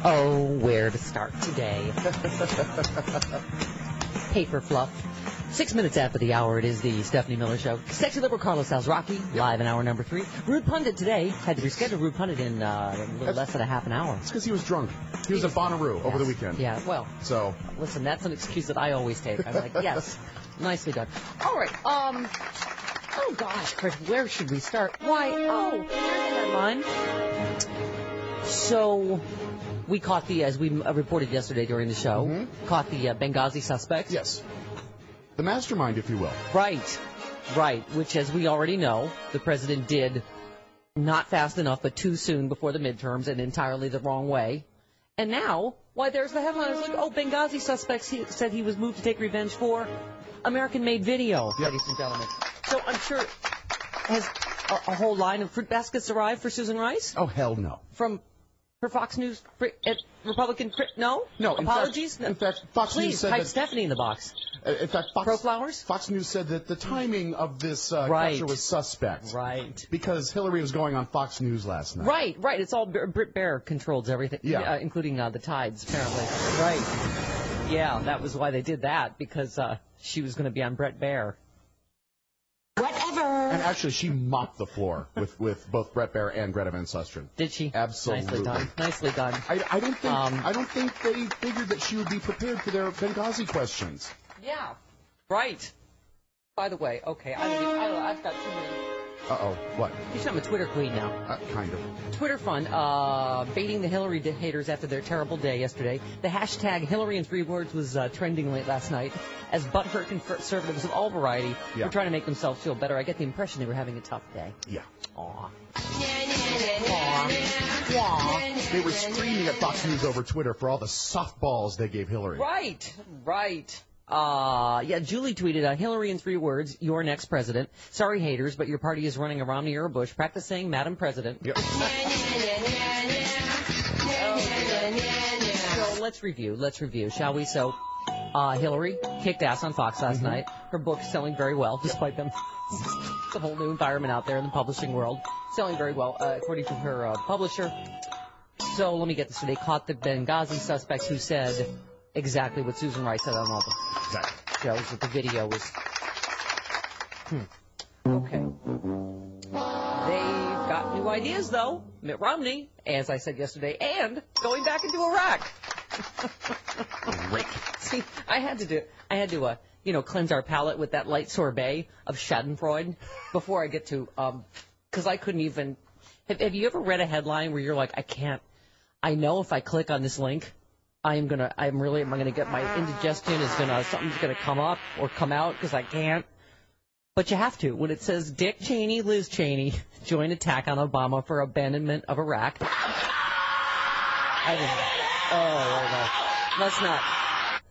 Oh, where to start today? Paper fluff. 6 minutes after the hour, it is the Stephanie Miller Show. Sexy liberal Carlos Alzraki, live in hour number 3. Rude Pundit today. Had to reschedule Rude Pundit in a little less than a half an hour. It's because he was drunk. He was at Bonnaroo over the weekend. Yeah, well. So. Listen, that's an excuse that I always take. I'm like, yes, nicely done. All right, oh gosh, Chris, where should we start? Why, here's the headline. So, we caught as we reported yesterday during the show, caught the Benghazi suspect. Yes. The mastermind, if you will. Right, which, as we already know, the president did not fast enough, but too soon before the midterms and entirely the wrong way. And now, why, there's the headline. It's like, Benghazi suspects said he was moved to take revenge for American-made video, ladies and gentlemen. So I'm sure, has a whole line of fruit baskets arrived for Susan Rice? Oh, hell no. From her Fox News Republican, no? No. Apologies? In fact, Fox News said type that... Stephanie in the box. In fact, Pro-flowers? Fox News said that the timing of this capture was suspect. Right. Because Hillary was going on Fox News last night. Right. It's all Britt Baer controls everything, including the tides, apparently. Right. Yeah, that was why they did that, because she was going to be on Brett Baer. Whatever. And actually, she mopped the floor with both Brett Baer and Greta Van Susteren. Did she? Absolutely. Nicely done. I don't think they figured that she would be prepared for their Benghazi questions. Yeah. Right. By the way, okay, I've got too many. Uh-oh. What? I'm a Twitter queen now. Kind of. Twitter fun, baiting the Hillary haters after their terrible day yesterday. The hashtag Hillary in 3 words was trending late last night as butthurt conservatives of all variety were trying to make themselves feel better. I get the impression they were having a tough day. Yeah. Aw. They were screaming at Fox News over Twitter for all the softballs they gave Hillary. Right. Julie tweeted, Hillary in 3 words, your next president. Sorry, haters, but your party is running a Romney or a Bush. Practice saying Madam President. Yep. So let's review, shall we? So, Hillary kicked ass on Fox last night. Her book is selling very well, despite them. It's a whole new environment out there in the publishing world. Selling very well, according to her publisher. So let me get this. They caught the Benghazi suspects who said exactly what Susan Rice said on all the shows that the video was. Okay. They've got new ideas, though. Mitt Romney, as I said yesterday, and going back into Iraq. Great. See, I had to cleanse our palate with that light sorbet of Schadenfreude before I get to, because I couldn't even. Have you ever read a headline where you're like, I know if I click on this link, I'm gonna get my indigestion something's gonna come up or come out because I can't. But you have to. When it says Dick Cheney, Liz Cheney join attack on Obama for abandonment of Iraq.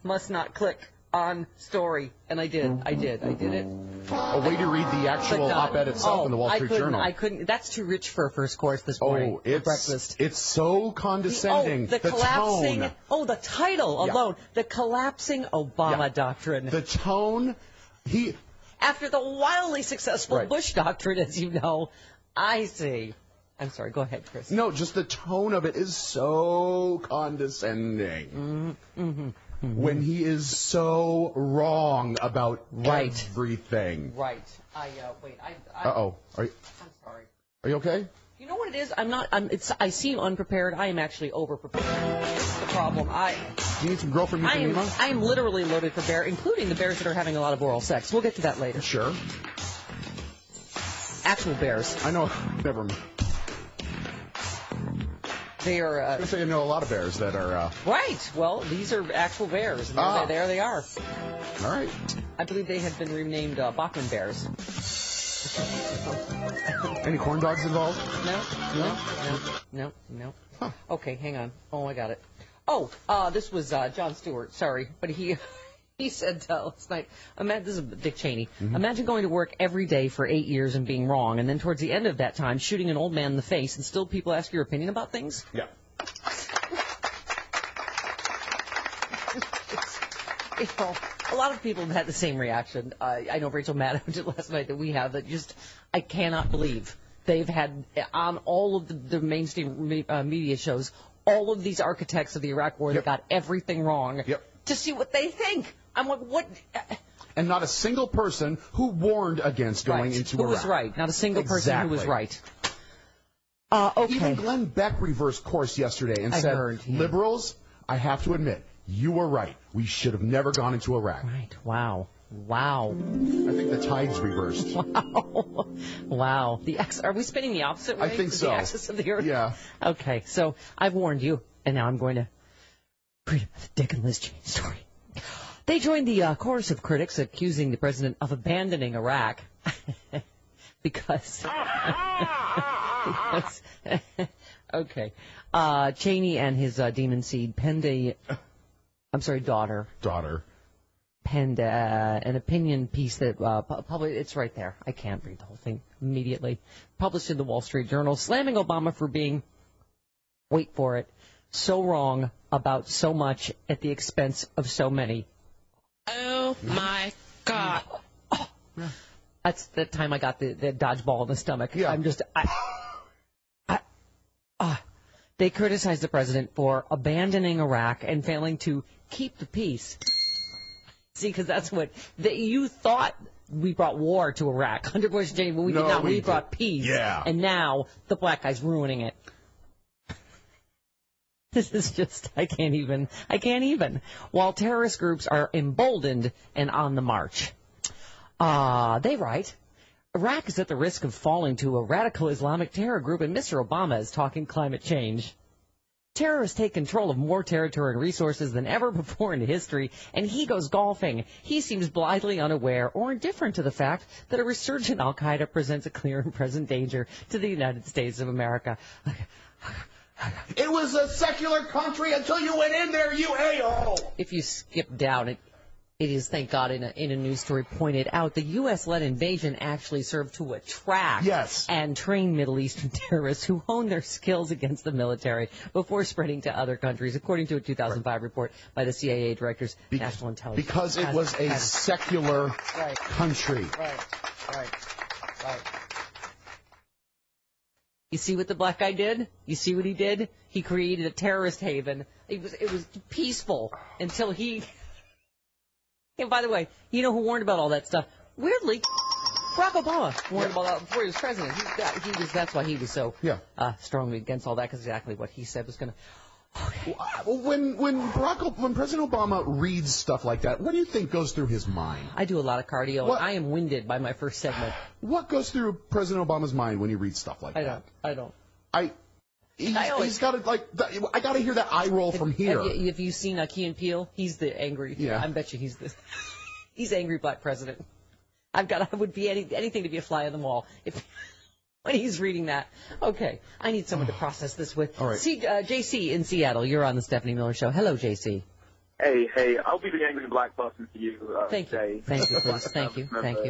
Must not click on story. And I did it. A way to read the actual op-ed itself in the Wall Street Journal. I couldn't. That's too rich for a first course this morning. For breakfast. It's so condescending. The collapsing. Tone. The title alone. The collapsing Obama doctrine. The tone. After the wildly successful Bush doctrine, as you know, I see. I'm sorry. Go ahead, Chris. No, just the tone of it is so condescending. When he is so wrong about everything. Right. Uh-oh. I'm sorry. Are you okay? You know what it is? I seem unprepared. I am actually over-prepared. This is the problem. Do you need some girlfriend Mipanema? I am literally loaded for bear, including the bears that are having a lot of oral sex. We'll get to that later. Sure. Actual bears. I know. Never mind. They are. I was going to say I know a lot of bears that are. Right. Well, these are actual bears. There they are. All right. I believe they have been renamed Bachman bears. Any corn dogs involved? No. Huh. Okay, hang on. Oh, I got it. This was Jon Stewart. Sorry, but he said last night. This is Dick Cheney. Imagine going to work every day for 8 years and being wrong, and then towards the end of that time, shooting an old man in the face, and still people ask your opinion about things. Yeah. A lot of people have had the same reaction. I know Rachel Maddow did last night that we have. That I cannot believe they've had on all of the mainstream media shows all of these architects of the Iraq War that got everything wrong to see what they think. I'm like, what? And not a single person who warned against going into Iraq. Who was right? Not a single person who was right. Okay. Even Glenn Beck reversed course yesterday and said, liberals, I have to admit, you were right. We should have never gone into Iraq. Right. Wow. Wow. I think the tide's reversed. Wow. Wow. Are we spinning the opposite way? I think so. The axis of the Earth? Yeah. Okay. So I've warned you, and now I'm going to read the Dick and Liz Cheney story. They joined the chorus of critics accusing the president of abandoning Iraq because okay. Cheney and his demon seed daughter penned an opinion piece that it's right there. I can't read the whole thing immediately. Published in the Wall Street Journal, slamming Obama for being, wait for it, so wrong about so much at the expense of so many. Oh my God! That's the time I got the dodgeball in the stomach. Yeah. I'm just. They criticized the president for abandoning Iraq and failing to keep the peace. See, because that's what you thought. We brought war to Iraq under Bush Cheney, but we did not. We brought peace. Yeah. And now the black guy's ruining it. This is just, I can't even. While terrorist groups are emboldened and on the march. They write, Iraq is at the risk of falling to a radical Islamic terror group, and Mr. Obama is talking climate change. Terrorists take control of more territory and resources than ever before in history, and he goes golfing. He seems blithely unaware or indifferent to the fact that a resurgent al-Qaeda presents a clear and present danger to the United States of America. It was a secular country until you went in there, you a-hole. If you skip down, it is, thank God, in a news story pointed out, the U.S.-led invasion actually served to attract and train Middle Eastern terrorists who honed their skills against the military before spreading to other countries, according to a 2005 report by the CIA Director's National Intelligence. Because it was a secular country. Right. You see what the black guy did? You see what he did? He created a terrorist haven. It was peaceful until he... And by the way, you know who warned about all that stuff? Weirdly, Barack Obama warned about that before he was president. That's why he was so strongly against all that, because exactly what he said was going to... Okay. When President Obama reads stuff like that, what do you think goes through his mind? I do a lot of cardio. I am winded by my first segment. What goes through President Obama's mind when he reads stuff like that? I don't. He's got to, I got to hear that eye roll from here. Have you seen Key and Peele? He's the angry. Yeah. I bet you he's angry black president. I would be anything to be a fly on the wall when he's reading that. Okay, I need someone to process this with. All right. See, JC in Seattle, you're on the Stephanie Miller Show. Hello, JC. Hey, I'll be the angry black person for you today. Thank you, please. Thank you.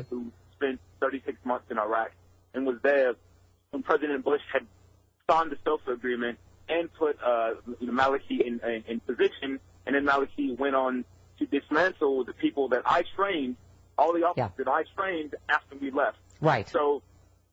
Who spent 36 months in Iraq and was there when President Bush had signed the SOFA agreement and put Maliki in position, and then Maliki went on to dismantle the people that I trained, all the officers that I trained after we left. Right. So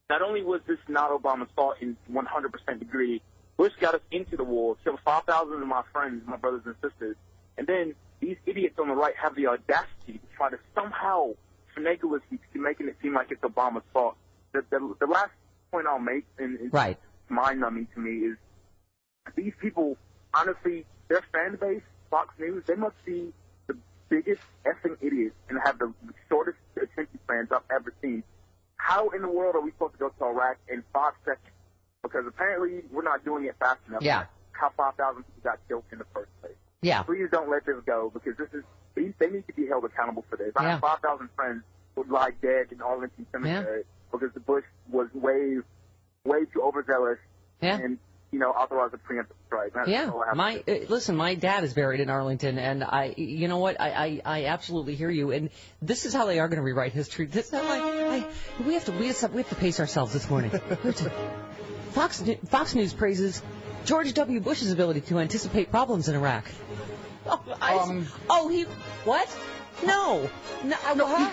not only was this not Obama's fault in 100% degree, Bush got us into the war, killed 5,000 of my friends, my brothers and sisters, and then these idiots on the right have the audacity to try to somehow finagle us into making it seem like it's Obama's fault. The last point I'll make, and it's mind-numbing to me, is these people, honestly, their fan base, Fox News, they must be the biggest effing idiots and have the shortest attention spans I've ever seen. How in the world are we supposed to go to Iraq in 5 seconds? Because apparently we're not doing it fast enough. Yeah. How 5,000 people got killed in the first place. Yeah. Please don't let this go, because they need to be held accountable for this. I have 5,000 friends who lie dead in Arlington Cemetery because the Bush was way too overzealous and, authorized a preemptive strike. Listen, my dad is buried in Arlington, and you know what? I absolutely hear you, and this is how they are going to rewrite history. This is how we have to pace ourselves this morning. Fox News praises George W. Bush's ability to anticipate problems in Iraq. What? No, he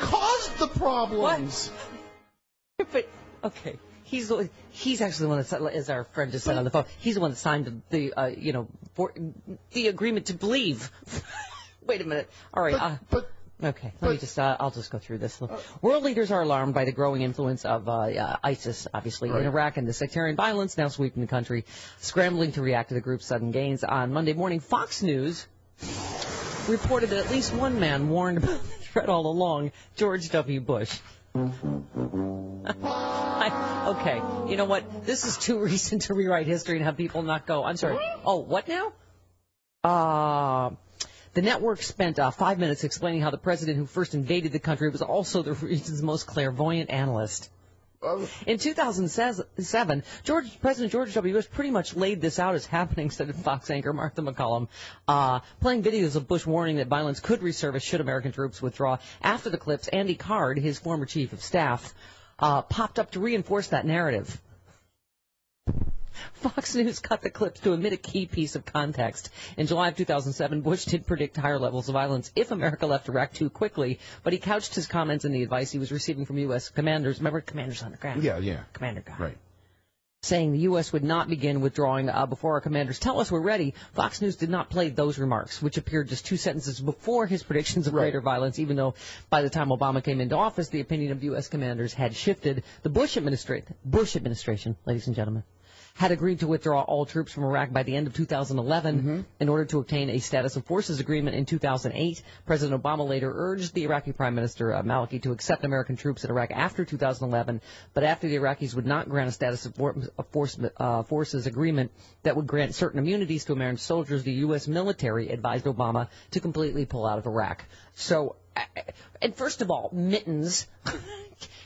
caused the problems. What? But okay, He's actually the one that, as our friend just said on the phone, he's the one that signed the agreement to believe. Wait a minute. All right. Okay, let me just, I'll just go through this. World leaders are alarmed by the growing influence of ISIS, obviously, in Iraq and the sectarian violence now sweeping the country, scrambling to react to the group's sudden gains. On Monday morning, Fox News reported that at least one man warned about the threat all along, George W. Bush. Okay, you know what? This is too recent to rewrite history and have people not go, I'm sorry. Oh, what now? The network spent 5 minutes explaining how the president who first invaded the country was also the region's most clairvoyant analyst. In 2007, President George W. Bush pretty much laid this out as happening, said Fox anchor Martha McCollum, playing videos of Bush warning that violence could resurface should American troops withdraw. After the clips, Andy Card, his former chief of staff, popped up to reinforce that narrative. Fox News cut the clips to omit a key piece of context. In July of 2007, Bush did predict higher levels of violence if America left Iraq too quickly, but he couched his comments in the advice he was receiving from U.S. commanders. Remember, commanders on the ground? Yeah. Commander guy. Right. Saying the U.S. would not begin withdrawing before our commanders tell us we're ready. Fox News did not play those remarks, which appeared just 2 sentences before his predictions of greater violence, even though by the time Obama came into office, the opinion of U.S. commanders had shifted. The Bush administration, ladies and gentlemen, had agreed to withdraw all troops from Iraq by the end of 2011 in order to obtain a status of forces agreement in 2008. President Obama later urged the Iraqi Prime Minister Maliki to accept American troops in Iraq after 2011, but after the Iraqis would not grant a status of forces agreement that would grant certain immunities to American soldiers, the U.S. military advised Obama to completely pull out of Iraq. So, and first of all, mittens...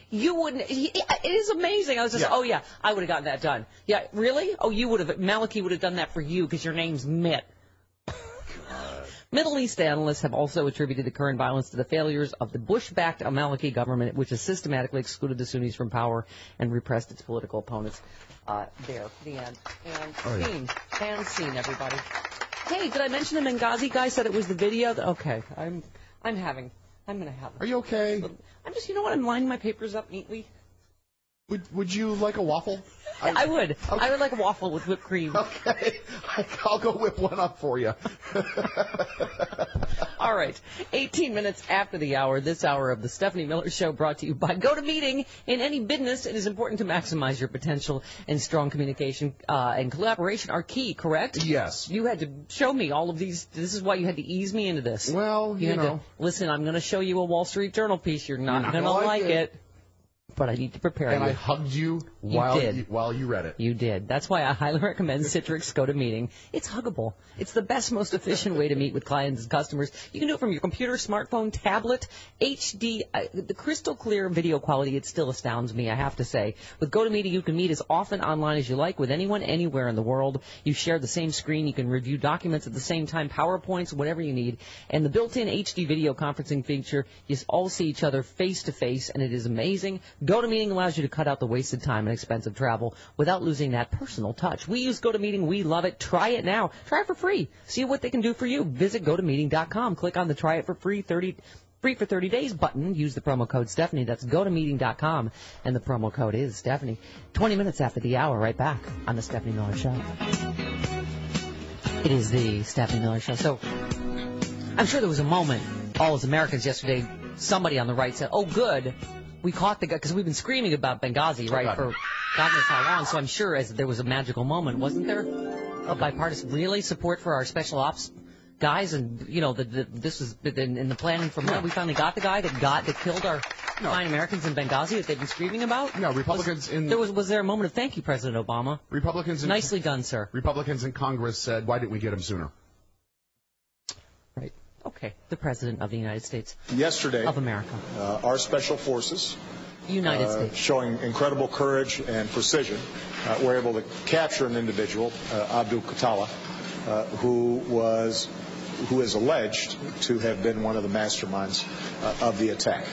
You wouldn't. It is amazing. I was just, oh yeah, I would have gotten that done. Yeah, really? Oh, you would have. Maliki would have done that for you because your name's Mitt. Middle East analysts have also attributed the current violence to the failures of the Bush-backed Maliki government, which has systematically excluded the Sunnis from power and repressed its political opponents. There, the end. And scene, everybody. Hey, did I mention the Benghazi guy said it was the video? Okay, I'm going to have it. Are you okay? I'm just, you know what, I'm lining my papers up neatly. Would you like a waffle? I would. Okay. I would like a waffle with whipped cream. Okay. I'll go whip one up for you. All right. 18 minutes after the hour, this hour of the Stephanie Miller Show brought to you by GoToMeeting. In any business, it is important to maximize your potential, and strong communication and collaboration are key, correct? Yes. You had to show me all of these. This is why you had to ease me into this. Well, you know. Listen, I'm going to show you a Wall Street Journal piece. You're not going to like it. But I need to prepare you. And I hugged you while you read it. You did. That's why I highly recommend Citrix GoToMeeting. It's huggable. It's the best, most efficient way to meet with clients and customers. You can do it from your computer, smartphone, tablet, HD. The crystal clear video quality, it still astounds me, I have to say. With GoToMeeting, you can meet as often online as you like with anyone, anywhere in the world. You share the same screen. You can review documents at the same time, PowerPoints, whatever you need. And the built-in HD video conferencing feature, you all see each other face-to-face, and it is amazing. GoToMeeting allows you to cut out the wasted time and expensive travel without losing that personal touch. We use GoToMeeting. We love it. Try it now. Try it for free. See what they can do for you. Visit GoToMeeting.com. Click on the Try It for Free 30 days button. Use the promo code Stephanie. That's GoToMeeting.com. And the promo code is Stephanie. 20 minutes after the hour, right back on the Stephanie Miller Show. It is the Stephanie Miller Show. So I'm sure there was a moment, all as Americans yesterday, somebody on the right said, oh, good. We caught the guy, because we've been screaming about Benghazi, right, for God knows how long, so I'm sure there was a magical moment, wasn't there? A bipartisan, really, support for our special ops guys, and, you know, this was in the planning from when we finally got the guy that killed our fine Americans in Benghazi that they've been screaming about? No, Republicans Was there a moment of thank you, President Obama? Nicely done, sir. Republicans in Congress said, why didn't we get him sooner? Right. Okay, the President of the United States. Yesterday, of America. Our special forces, United States, showing incredible courage and precision, were able to capture an individual, Abdul Qatala, who is alleged to have been one of the masterminds of the attack.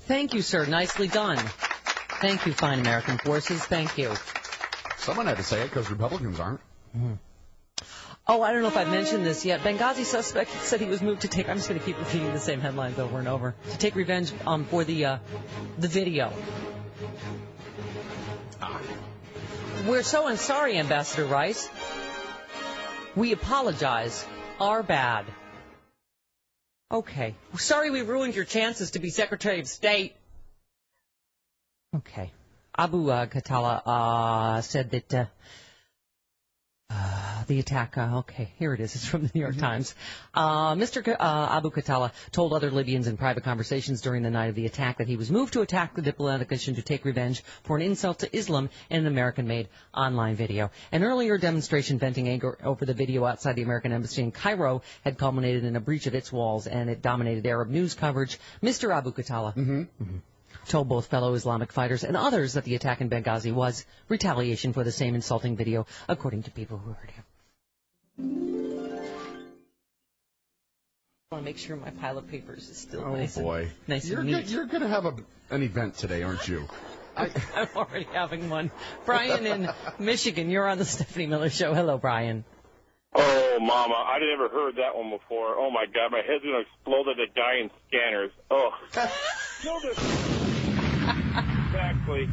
Thank you, sir. Nicely done. Thank you, fine American forces. Thank you. Someone had to say it because Republicans aren't. Mm-hmm. Oh, I don't know if I've mentioned this yet. Benghazi suspect said he was moved to take... I'm just going to keep repeating the same headlines over and over. To take revenge for the video. We're so sorry, Ambassador Rice. We apologize. Our bad. Okay. Sorry we ruined your chances to be Secretary of State. Okay. Abu Khatallah said that the attack, okay, here it is. It's from the New York Times. Mr. Abu Khatallah told other Libyans in private conversations during the night of the attack that he was moved to attack the diplomatic mission to take revenge for an insult to Islam in an American-made online video. An earlier demonstration venting anger over the video outside the American embassy in Cairo had culminated in a breach of its walls, and it dominated Arab news coverage. Mr. Abu Khatallah told both fellow Islamic fighters and others that the attack in Benghazi was retaliation for the same insulting video, according to people who heard him. I want to make sure my pile of papers is still nice. Oh, boy. Nice and neat. You're going to have an event today, aren't you? I'm already having one. Brian in Michigan, you're on the Stephanie Miller Show. Hello, Brian. Oh, Mama, I'd never heard that one before. Oh, my God, my head's going to explode at a guy in scanners. Oh. No, exactly.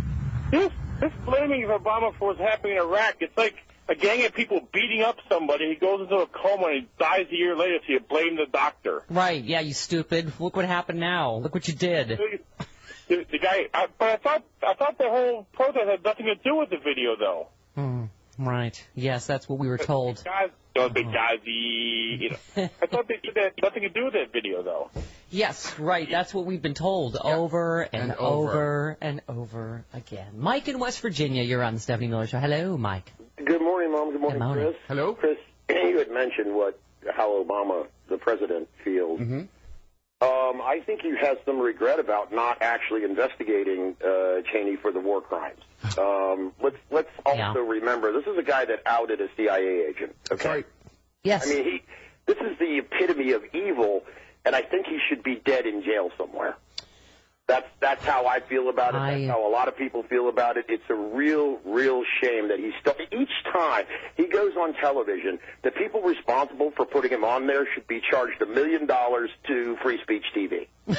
This blaming of Obama for what's happening in Iraq, it's like a gang of people beating up somebody. He goes into a coma and he dies a year later, so you blame the doctor. Right, yeah, you stupid. Look what happened now. Look what you did. The guy, but I thought the whole protest had nothing to do with the video, though. Right. Yes, that's what we were told. Benghazi, you know. I thought they said that had nothing to do with that video, though. Yes, right. That's what we've been told over and over and over again. Mike in West Virginia, you're on the Stephanie Miller Show. Hello, Mike. Good morning, Mom. Good morning, Chris. Hello. Chris, you had mentioned how Obama, the president, feels. I think he has some regret about not actually investigating Cheney for the war crimes. Let's also remember, this is a guy that outed a CIA agent. Okay. Right. Yes. I mean, this is the epitome of evil, and I think he should be dead in jail somewhere. That's how I feel about it. That's how a lot of people feel about it. It's a real shame that he's still. Each time he goes on television, the people responsible for putting him on there should be charged $1 million to Free Speech TV. Yeah.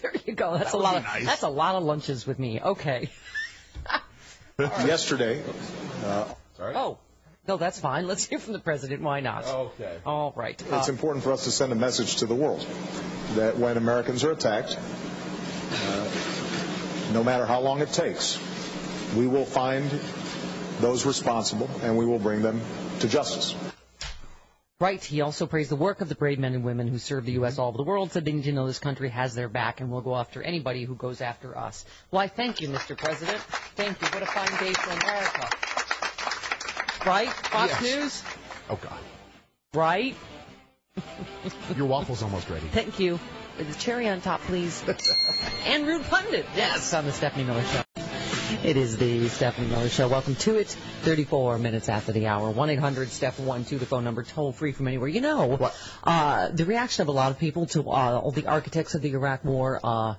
There you go. That's a lot of nice. That's a lot of lunches with me. Okay. Yesterday. Sorry. Oh. No, that's fine. Let's hear from the president. Why not? Okay. All right. It's important for us to send a message to the world that when Americans are attacked, no matter how long it takes, we will find those responsible and we will bring them to justice. Right. He also praised the work of the brave men and women who serve the U.S. all over the world, said they need to know this country has their back and will go after anybody who goes after us. Well, I thank you, Mr. President. Thank you. What a fine day for America. Right? Fox News? Oh, God. Right? Your waffle's almost ready. Thank you. The cherry on top, please. And Rude Pundit. Yes, on the Stephanie Miller Show. It is the Stephanie Miller Show. Welcome to it. 34 minutes after the hour. 1-800-STEPH-12, the phone number, toll free from anywhere. You know, the reaction of a lot of people to all the architects of the Iraq War,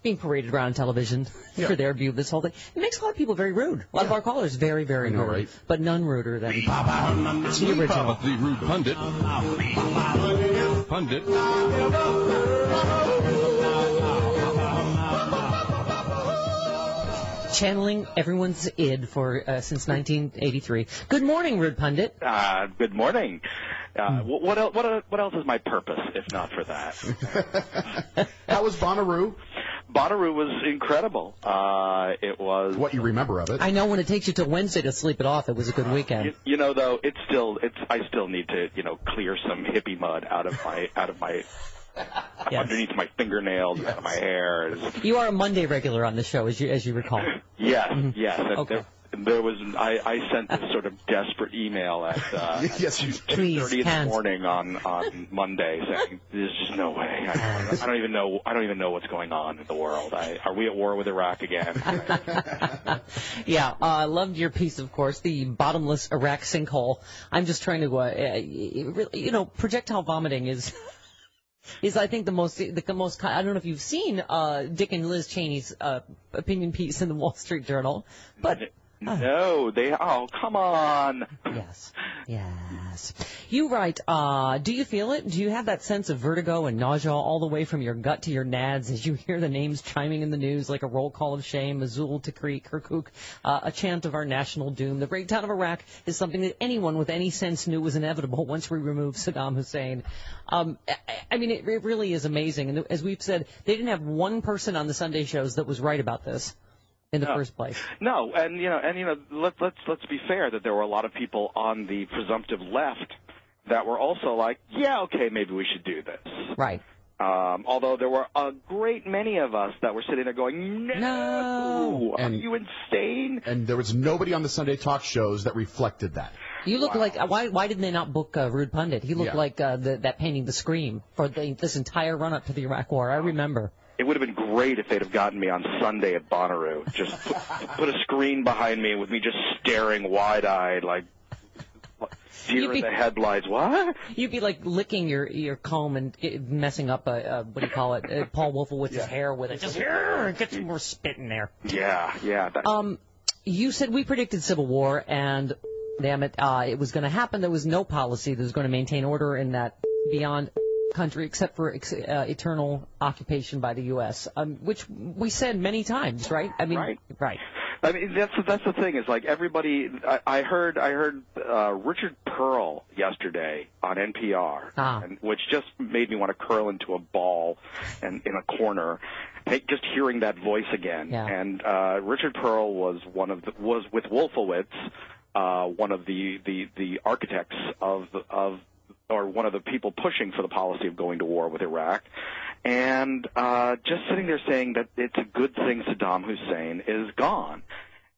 being paraded around on television for their view of this whole thing. It makes a lot of people very rude. A lot of our callers very, very rude. Right? But none ruder than the original. The Rude Pundit. Channeling everyone's id for since 1983. Good morning, Rude Pundit. Good morning. What else is my purpose if not for that? How was Bonnaroo? Bonnaroo was incredible. It was what you remember of it. I know when it takes you till Wednesday to sleep it off, it was a good weekend. Though I still need to clear some hippie mud out of my underneath my fingernails, out of my hair. You are a Monday regular on the show, as you recall. Yes, Mm-hmm. yes. Okay. There was I sent this sort of desperate email at 2:30 in the morning on Monday saying there's just no way. I don't even know what's going on in the world. Are we at war with Iraq again? Yeah, I loved your piece, of course, the bottomless Iraq sinkhole. I'm just trying to projectile vomiting is I think the most. I don't know if you've seen Dick and Liz Cheney's opinion piece in the Wall Street Journal, but No, oh, come on. Yes. You write, do you feel it? Do you have that sense of vertigo and nausea all the way from your gut to your nads as you hear the names chiming in the news like a roll call of shame, Azul, Tikrit, Kirkuk, a chant of our national doom? The breakdown of Iraq is something that anyone with any sense knew was inevitable once we removed Saddam Hussein. I mean, it really is amazing. And as we've said, they didn't have one person on the Sunday shows that was right about this in the first place. No, and let's be fair that there were a lot of people on the presumptive left that were also like, yeah, okay, maybe we should do this. Right. Although there were a great many of us that were sitting there going, no. Are you insane? And there was nobody on the Sunday talk shows that reflected that. You look like, why didn't they not book Rude Pundit? He looked like that painting, The Scream, for this entire run-up to the Iraq War. I remember. It would have been great if they'd have gotten me on Sunday at Bonnaroo. Just put a screen behind me with me just staring wide-eyed like deer in the headlights. What? You'd be like licking your comb and messing up what do you call it? Paul Wolfowitz's hair with it. Just get some more spit in there. Yeah. You said we predicted civil war, and damn it, it was going to happen. There was no policy that was going to maintain order in that beyond country except for eternal occupation by the U.S., which we said many times, right? I mean, right. I mean, that's the thing is like everybody. I heard Richard Pearl yesterday on NPR, which just made me want to curl into a ball and in a corner. Just hearing that voice again, and Richard Pearl was with Wolfowitz, one of the architects or one of the people pushing for the policy of going to war with Iraq, and just sitting there saying that it's a good thing Saddam Hussein is gone.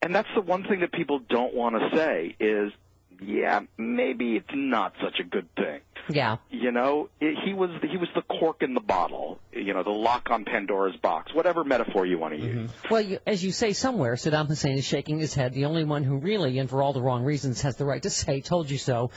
And that's the one thing that people don't want to say is, yeah, maybe it's not such a good thing. Yeah. You know, he was the cork in the bottle, you know, the lock on Pandora's box, whatever metaphor you want to use. Well, as you say somewhere, Saddam Hussein is shaking his head, the only one who really, and for all the wrong reasons, has the right to say, told you so.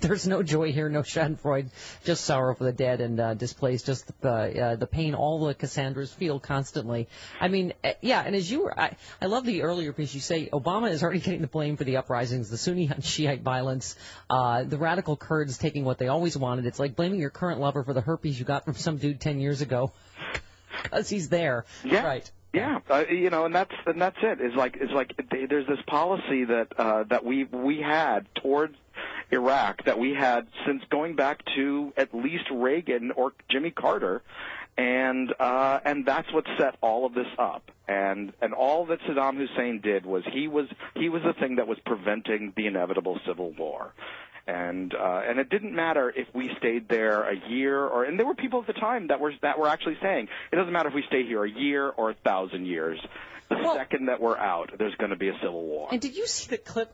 There's no joy here, no schadenfreude, just sorrow for the dead and displaced, just the pain all the Cassandras feel constantly. I mean, and as you were, I love the earlier piece you say, Obama is already getting the blame for the uprisings, the Sunni and Shiite violence, the radical Kurds taking what they always wanted. It's like blaming your current lover for the herpes you got from some dude 10 years ago, because he's there. Yeah. Right. Yeah, you know, and that's it. It's like there's this policy that we had towards Iraq that we had since going back to at least Reagan or Jimmy Carter, and that's what set all of this up. And all that Saddam Hussein did was he was the thing that was preventing the inevitable civil war. And it didn't matter if we stayed there a year and there were people at the time that were actually saying it doesn't matter if we stay here a year or 1,000 years. The second that we're out, there's going to be a civil war. And did you see the clip?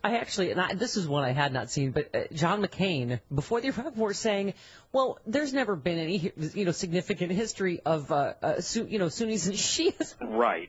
This is one I had not seen, but John McCain, before the Iraq War, saying, well, there's never been any, significant history of, Sunnis and Shias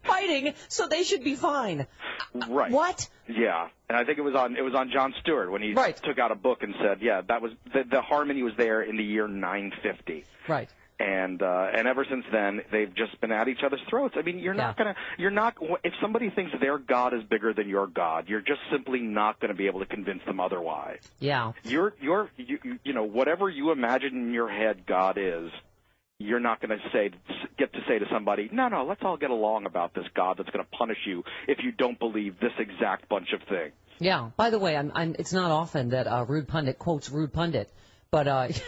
fighting, so they should be fine. Right. What? Yeah. And I think it was on Jon Stewart when he took out a book and said, yeah, that was, the harmony was there in the year 950. Right. And ever since then, they've just been at each other's throats. I mean, if somebody thinks their God is bigger than your God, you're just simply not going to be able to convince them otherwise. Yeah. Whatever you imagine in your head God is, you're not going to get to say to somebody, no, let's all get along about this God that's going to punish you if you don't believe this exact bunch of things. Yeah. By the way, it's not often that Rude Pundit quotes Rude Pundit, but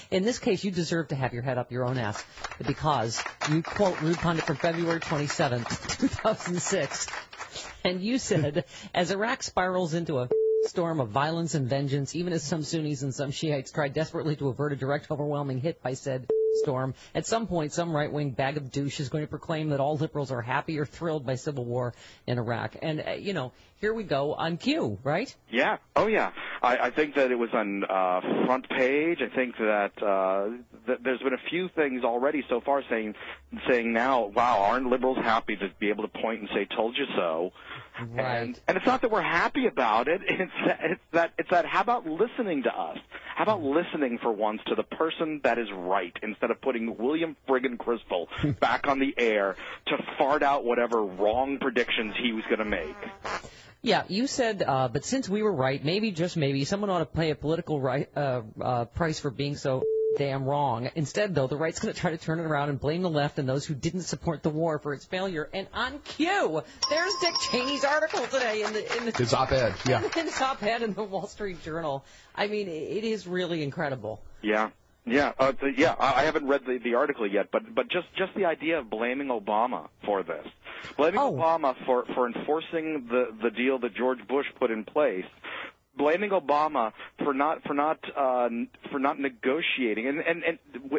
in this case, you deserve to have your head up your own ass because you quote Rude Pundit from February 27th, 2006, and you said, as Iraq spirals into a storm of violence and vengeance, even as some Sunnis and some Shiites try desperately to avert a direct, overwhelming hit by said storm, at some point, some right-wing bag of douche is going to proclaim that all liberals are happy or thrilled by civil war in Iraq. And, here we go on cue, right? Yeah. Oh, yeah. I think that it was on front page. I think that there's been a few things already so far saying now, wow, aren't liberals happy to be able to point and say, told you so? Right. And it's not that we're happy about it. It's that how about listening to us? How about listening for once to the person that is right instead of putting William friggin' Crystal back on the air to fart out whatever wrong predictions he was going to make? Yeah, you said, but since we were right, maybe, just maybe, someone ought to pay a political price for being so damn wrong. Instead, though, the right's going to try to turn it around and blame the left and those who didn't support the war for its failure. And on cue, there's Dick Cheney's article today in his op-ed, yeah. In his op-ed in the Wall Street Journal. I mean, it is really incredible. Yeah. Yeah, I haven't read the article yet, but just the idea of blaming Obama for this, blaming Obama for enforcing the deal that George Bush put in place, blaming Obama for not negotiating, and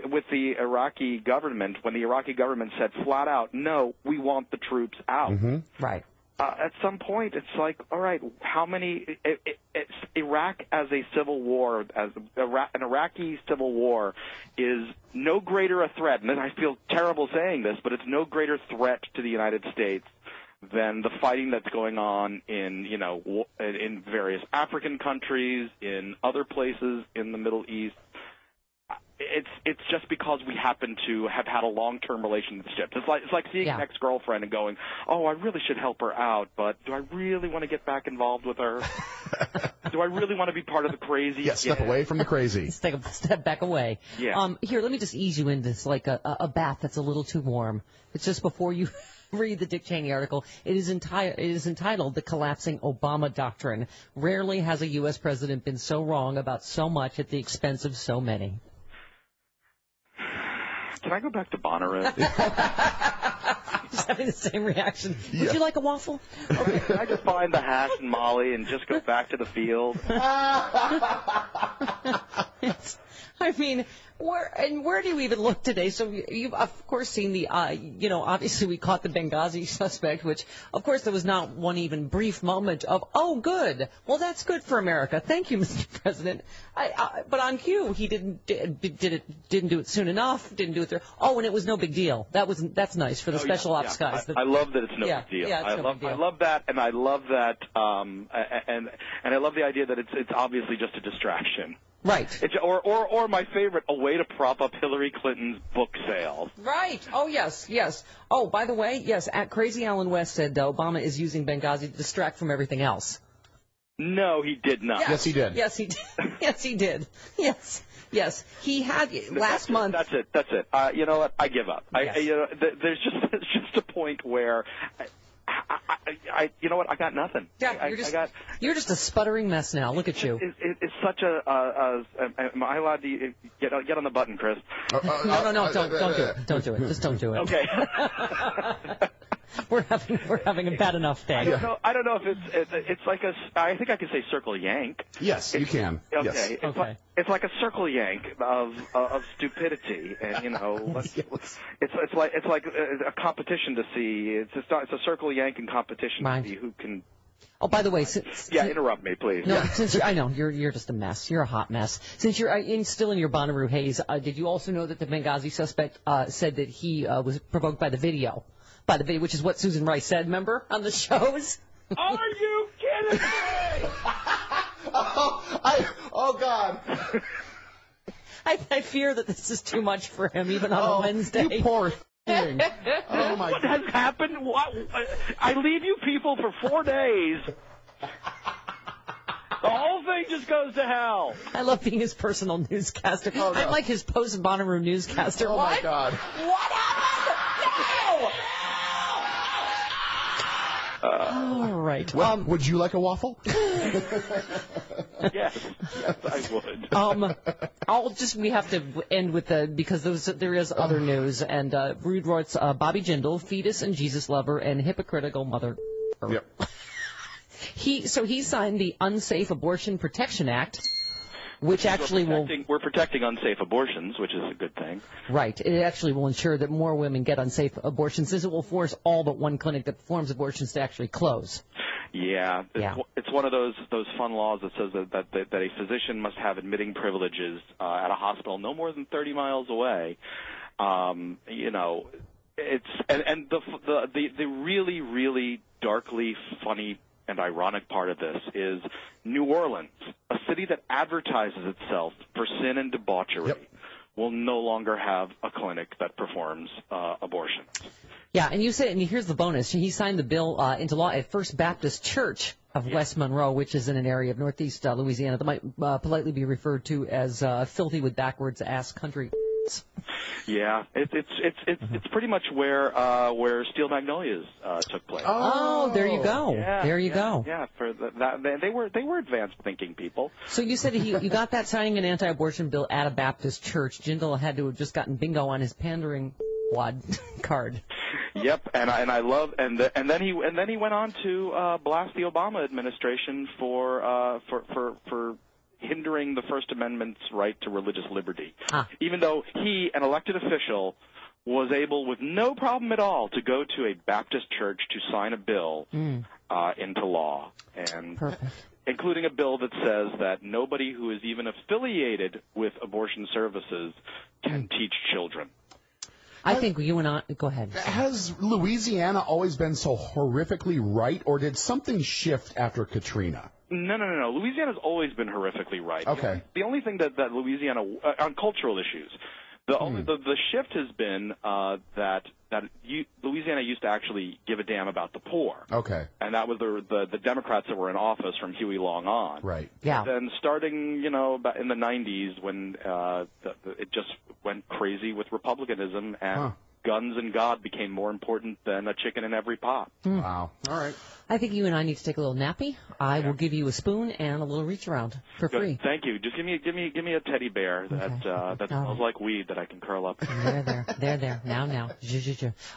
with the Iraqi government, when the Iraqi government said flat out, no, we want the troops out. Mm-hmm. Right. At some point, it's like, all right, how many? Iraq as a civil war, an Iraqi civil war, is no greater a threat. And I feel terrible saying this, but it's no greater threat to the United States than the fighting that's going on in various African countries, in other places in the Middle East. It's just because we happen to have had a long-term relationship. It's like seeing an ex-girlfriend and going, oh, I really should help her out, but do I really want to get back involved with her? Do I really want to be part of the crazy? Yes, step away from the crazy. Let's take a step back away. Yeah. Here, let me just ease you into this, like a bath that's a little too warm. It's just before you read the Dick Cheney article. It is entitled The Collapsing Obama Doctrine. Rarely has a U.S. president been so wrong about so much at the expense of so many. Can I go back to Bonnaroo? Just having the same reaction. Yeah. Would you like a waffle? Okay, can I just find the hash and Molly and just go back to the field? I mean, where do you even look today? So you've, of course, seen the, obviously we caught the Benghazi suspect, which, of course, there was not one even brief moment of, oh, good. Well, that's good for America. Thank you, Mr. President. But on cue, he didn't do it soon enough, didn't do it there. Oh, and it was no big deal. That's nice for the special ops guys. I love that it's no big deal. Yeah, it's no big deal. I love that, and I love that, and I love the idea that it's obviously just a distraction. Right. Or my favorite, a way to prop up Hillary Clinton's book sales. Right. Oh, yes. Oh, by the way, yes, at Crazy Alan West said Obama is using Benghazi to distract from everything else. No, he did not. Yes, he did. Yes, he did. Yes, he did. Yes. He had last month. That's it. You know what? I give up. Yes. There's just a point where you know what? I got nothing. Yeah, you're just a sputtering mess now. Look at you. It's such am I allowed to get on the button, Chris? No, don't do it. Don't do it. Just don't do it. Okay. We're having a bad enough day. I don't know if it's like I think I can say circle yank. Yes, you can. Okay. Yes. It's like a circle yank of stupidity, and it's like a competition to see. It's a circle yank in competition to see who can. Oh, by the way, interrupt me, please. No, since I know you're just a mess. You're a hot mess. Since you're still in your Bonnaroo haze, did you also know that the Benghazi suspect said that he was provoked by the video, which is what Susan Rice said, remember, on the shows? Are you kidding me? Oh God. I fear that this is too much for him, even on a Wednesday. You poor thing. Oh my What has happened? What? I leave you people for 4 days. The whole thing just goes to hell. I love being his personal newscaster. Oh, no. I'm like his post-Bonnaroo newscaster. Oh, my God. What happened? No! All right. Well, would you like a waffle? Yes, I would. We have to end with because there is other news, and Rude writes, Bobby Jindal, fetus and Jesus lover, and hypocritical mother. Yep. He signed the Unsafe Abortion Protection Act, which actually we're protecting unsafe abortions, which is a good thing. Right. It actually will ensure that more women get unsafe abortions, since it will force all but one clinic that performs abortions to actually close. Yeah. It's one of those fun laws that says that a physician must have admitting privileges at a hospital no more than 30 miles away. It's and the really, really darkly funny and ironic part of this is New Orleans, a city that advertises itself for sin and debauchery, will no longer have a clinic that performs abortions. Yeah, and here's the bonus. He signed the bill into law at First Baptist Church of West Monroe, which is in an area of northeast Louisiana that might politely be referred to as filthy with backwards ass country. Yeah, it's pretty much where Steel Magnolias took place. Oh, there you go. Yeah, there you go. Yeah, for that they were advanced thinking people. So you said you got that signing an anti-abortion bill at a Baptist church. Jindal had to have just gotten bingo on his pandering wad card. Yep, and I love and then he went on to blast the Obama administration for hindering the First Amendment's right to religious liberty, even though he, an elected official, was able with no problem at all to go to a Baptist church to sign a bill into law, and including a bill that says that nobody who is even affiliated with abortion services can teach children. I think you and I... Go ahead. Has Louisiana always been so horrifically right, or did something shift after Katrina? No. Louisiana's always been horrifically right. Okay. The only thing that Louisiana, on cultural issues, the shift has been that Louisiana used to actually give a damn about the poor. Okay. And that was the Democrats that were in office from Huey Long on. Right. Yeah. Then starting, about in the 90s when it just went crazy with republicanism and guns and God became more important than a chicken in every pot. Wow. All right. I think you and I need to take a little nappy. I will give you a spoon and a little reach around for free. Thank you. Just give me a teddy bear that smells like weed that I can curl up. There. Now.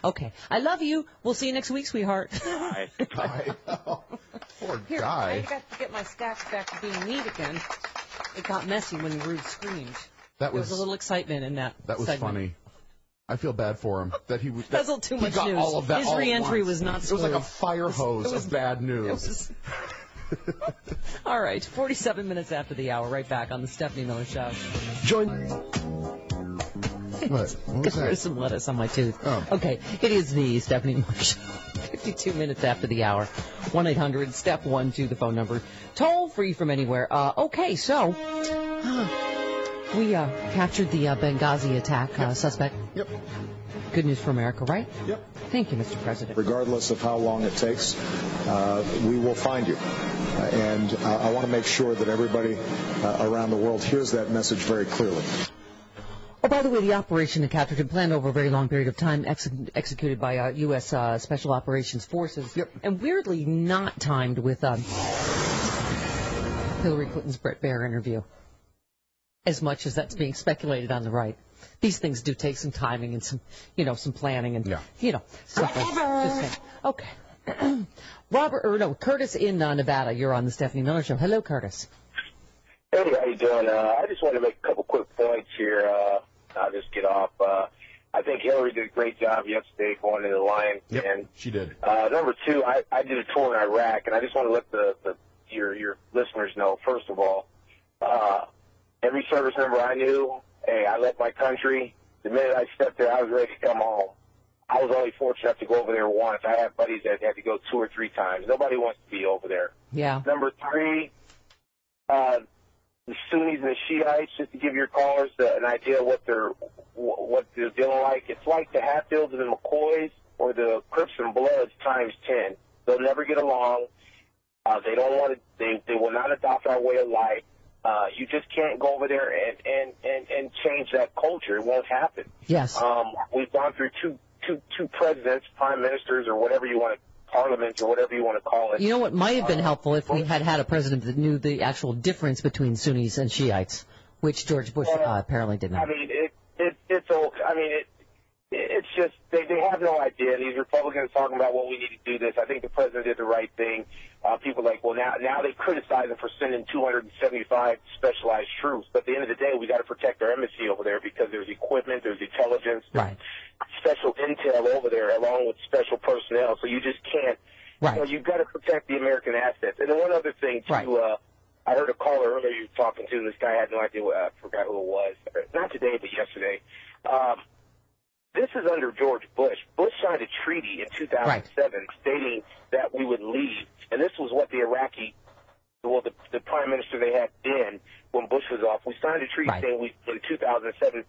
Okay. I love you. We'll see you next week, sweetheart. Bye. Bye. Poor Here, guy. I got to get my stacks back to being neat again. It got messy when Rude screamed. There was a little excitement in that. That was segment. funny. I feel bad for him that he was. That's a little too much got news. All of that His all re-entry at once. was not smooth. It was like a fire hose of bad news. All right, 47 minutes after the hour, right back on the Stephanie Miller Show. Join. What was that? There's some lettuce on my tooth. Oh. Okay, it is the Stephanie Miller Show. 52 minutes after the hour. 1-800-STEP-1-2, the phone number. Toll free from anywhere. Okay, so we captured the Benghazi attack suspect. Yep. Good news for America, right? Yep. Thank you, Mr. President. Regardless of how long it takes, we will find you. And I want to make sure that everybody around the world hears that message very clearly. Oh, by the way, the operation that captured him planned over a very long period of time, executed by U.S. Special Operations Forces, and weirdly not timed with Hillary Clinton's Brett Baer interview, as much as that's being speculated on the right. These things do take some timing and some planning and, stuff like that. Okay. Curtis in Nevada. You're on the Stephanie Miller Show. Hello, Curtis. Hey, how you doing? I just want to make a couple quick points here. I'll just get off. I think Hillary did a great job yesterday going to the line. Yep, and she did. Number two, I did a tour in Iraq, and I just want to let your listeners know, first of all, every service member I knew, hey, I left my country. The minute I stepped there, I was ready to come home. I was only fortunate enough to go over there once. I had buddies that had to go 2 or 3 times. Nobody wants to be over there. Yeah. Number three, the Sunnis and the Shiites, just to give your callers an idea of what they're dealing like. It's like the Hatfields and the McCoys or the Crips and Bloods times 10. They'll never get along. They don't want to. They will not adopt our way of life. You just can't go over there and change that culture. It won't happen. Yes. We've gone through two presidents, prime ministers, or whatever you want to, parliament, or whatever you want to call it. You know what might have been helpful if we had a president that knew the actual difference between Sunnis and Shiites, which George Bush apparently did not. I mean, it's just they have no idea. These Republicans talking about, well, we need to do this. I think the president did the right thing. People are like, well, now they criticize him for sending 275 specialized troops. But at the end of the day, we got to protect our embassy over there because there's equipment, there's intelligence, right, special intel over there, along with special personnel. So you just can't. Right. You've got to protect the American assets. And then one other thing, too. Right. I heard a caller earlier you were talking to. This guy had no idea. I forgot who it was. Not today, but yesterday. This is under George Bush. Bush signed a treaty in 2007 stating that we would leave. And this was what the prime minister they had then when Bush was off. We signed a treaty saying in 2007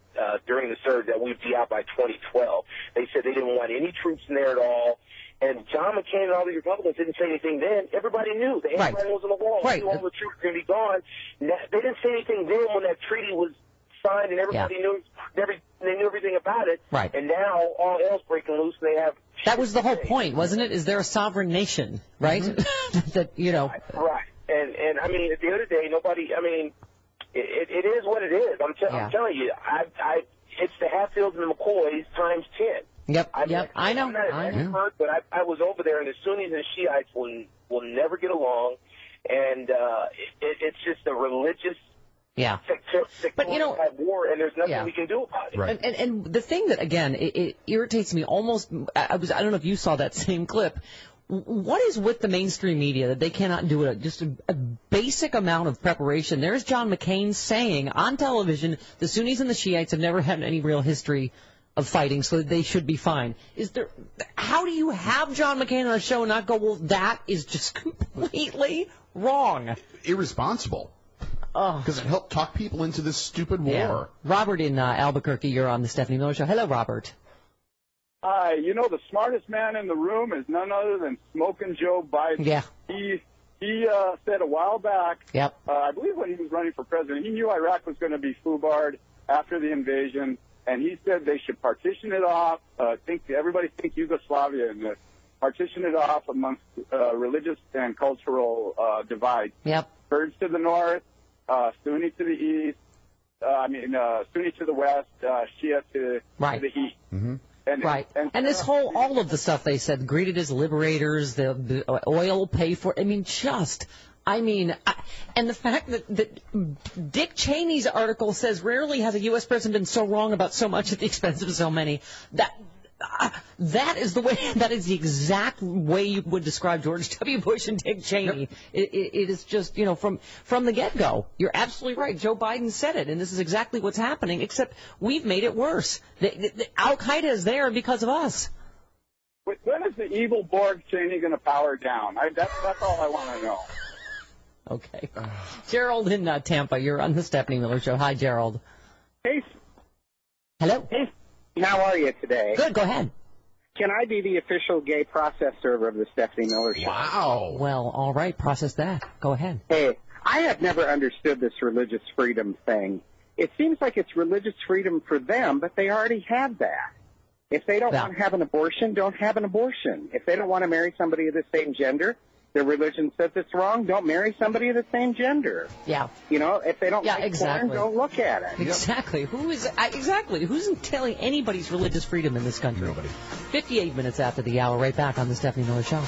during the surge that we'd be out by 2012. They said they didn't want any troops in there at all. And John McCain and all the Republicans didn't say anything then. Everybody knew. The handwriting was on the wall. Right. Knew all the troops were going to be gone. They didn't say anything then when that treaty was signed and everybody knew they knew everything about it. Right. And now all hell's breaking loose and they have... That was the whole point, wasn't it? Is there a sovereign nation, right? That, you know... Right. And I mean, at the end of the day, nobody... I mean, it is what it is. I'm telling you, it's the Hatfields and the McCoys times 10. Yep, I know. I'm not an expert, but I was over there, and the Sunnis and Shiites will never get along, and it's just a religious but you know, war, and there's nothing we can do about it. Right. And the thing that, again, it irritates me almost, I don't know if you saw that same clip. What is with the mainstream media that they cannot do just a basic amount of preparation? There's John McCain saying on television the Sunnis and the Shiites have never had any real history of fighting, so they should be fine. How do you have John McCain on a show and not go, well, that is just completely wrong? Irresponsible. Because it helped talk people into this stupid war. Robert in Albuquerque, you're on the Stephanie Miller Show. Hello, Robert. Hi. You know, the smartest man in the room is none other than Smoking Joe Biden. Yeah. He said a while back, I believe when he was running for president, he knew Iraq was going to be foobarred after the invasion, and he said they should partition it off, everybody think Yugoslavia, and partition it off amongst religious and cultural divides. Yep. Kurds to the north, Sunni to the east, Sunni to the west, Shia to the east. Mm-hmm. And this all of the stuff they said, greeted as liberators, the oil pay for, and the fact that Dick Cheney's article says rarely has a U.S. president been so wrong about so much at the expense of so many, that is the exact way you would describe George W. Bush and Dick Cheney. Yep. It is just, from the get-go. You're absolutely right. Joe Biden said it, and this is exactly what's happening, except we've made it worse. Al-Qaeda is there because of us. When is the evil Borg Cheney going to power down? That's all I want to know. Okay. Gerald in Tampa, you're on the Stephanie Miller Show. Hi, Gerald. Hey. Hello. Hey. How are you today? Good, go ahead. Can I be the official gay process server of the Stephanie Miller Show? Wow. Well, all right, process that. Go ahead. Hey, I have never understood this religious freedom thing. It seems like it's religious freedom for them, but they already have that. If they don't want to have an abortion, don't have an abortion. If they don't want to marry somebody of the same gender, their religion says it's wrong, don't marry somebody of the same gender. Yeah. If they don't like porn, don't look at it. Exactly. Who's telling anybody's religious freedom in this country? Nobody. 58 minutes after the hour, right back on the Stephanie Miller Show.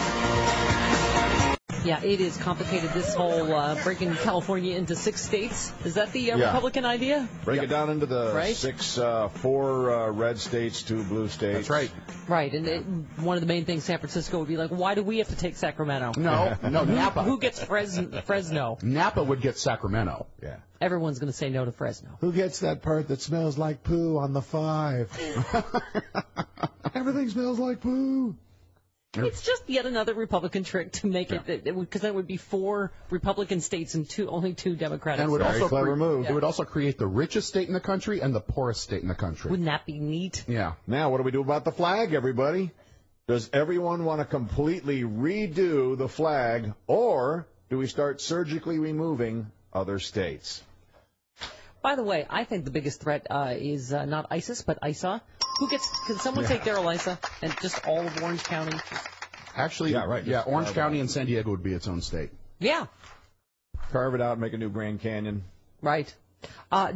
Yeah, it is complicated, this whole breaking California into 6 states. Is that the Republican idea? Break it down into the 6, 4 red states, 2 blue states. That's right. Right, and one of the main things San Francisco would be like, why do we have to take Sacramento? No, Napa. Who gets Fresno? Napa would get Sacramento. Yeah. Everyone's going to say no to Fresno. Who gets that part that smells like poo on the 5? Everything smells like poo. It's just yet another Republican trick to make it, because that would be 4 Republican states and only 2 Democratic states. And would clever move. It would also create the richest state in the country and the poorest state in the country. Wouldn't that be neat? Yeah. Now, what do we do about the flag, everybody? Does everyone want to completely redo the flag, or do we start surgically removing other states? By the way, I think the biggest threat is not ISIS, but ISA. Can someone take Darrell Issa and just all of Orange County? Actually, Orange County and San Diego would be its own state. Yeah. Carve it out, make a new Grand Canyon. Right.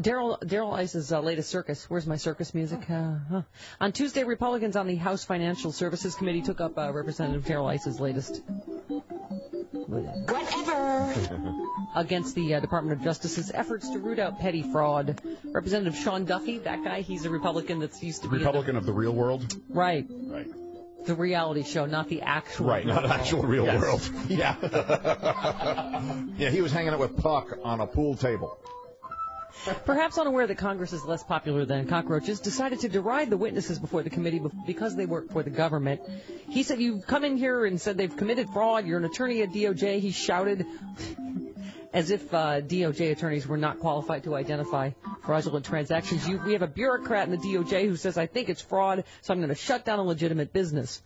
Darrell Issa's latest circus. Where's my circus music? On Tuesday, Republicans on the House Financial Services Committee took up Representative Darrell Issa's latest. Whatever. Against the Department of Justice's efforts to root out petty fraud. Representative Sean Duffy, that guy, he's a Republican that's used to be Republican of the real world. Right. The reality show, not the actual. Right, not actual real world. Yeah. Yeah, he was hanging out with Puck on a pool table. Perhaps unaware that Congress is less popular than cockroaches, decided to deride the witnesses before the committee because they work for the government. He said, "You've come in here and said they've committed fraud. You're an attorney at DOJ." He shouted, as if DOJ attorneys were not qualified to identify fraudulent transactions. We have a bureaucrat in the DOJ who says, "I think it's fraud, so I'm going to shut down a legitimate business."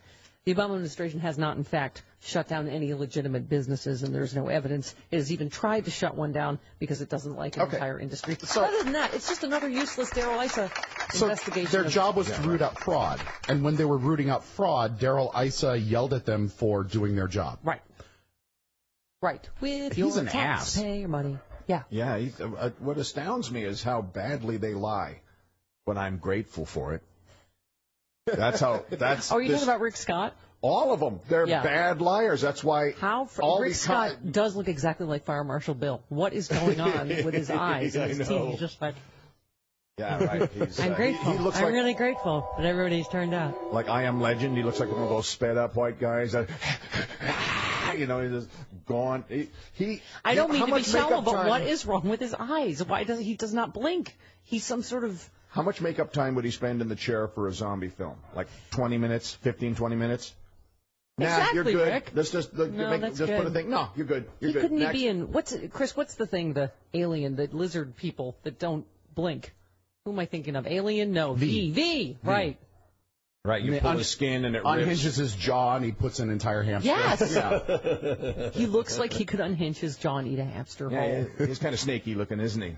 The Obama administration has not, in fact, shut down any legitimate businesses, and there's no evidence it has even tried to shut one down because it doesn't like an entire industry. So, other than that, it's just another useless Darrell Issa investigation. Their job was to root out fraud, and when they were rooting out fraud, Darrell Issa yelled at them for doing their job. Right. Right. With He's your an ass. taxpayer money. Yeah. Yeah. What astounds me is how badly they lie, but I'm grateful for it. That's how. That's. Oh, are you talking about Rick Scott? All of them. They're bad liars. That's why. Rick Scott does look exactly like Fire Marshal Bill. What is going on with his eyes and his teeth? He's just like. Yeah, right. I'm grateful. He looks I'm really grateful that everybody's turned out. Like I Am Legend. He looks like one of those sped up white guys. He's just gone. I don't mean to be shallow, but what is wrong with his eyes? Why does he does not blink? He's some sort of. How much makeup time would he spend in the chair for a zombie film? Like 20 minutes, 15, 20 minutes? Exactly, you're good. Rick. Let's just put a thing. No, you're good. You're good. Couldn't Next. he be in Chris? What's the thing? The alien, the lizard people that don't blink. Who am I thinking of? Alien? No, V. Right. Right. You pull his skin and it unhinges his jaw and he puts an entire hamster. Yes. Yeah. He looks like he could unhinge his jaw and eat a hamster whole. Yeah, he's kind of snaky looking, isn't he?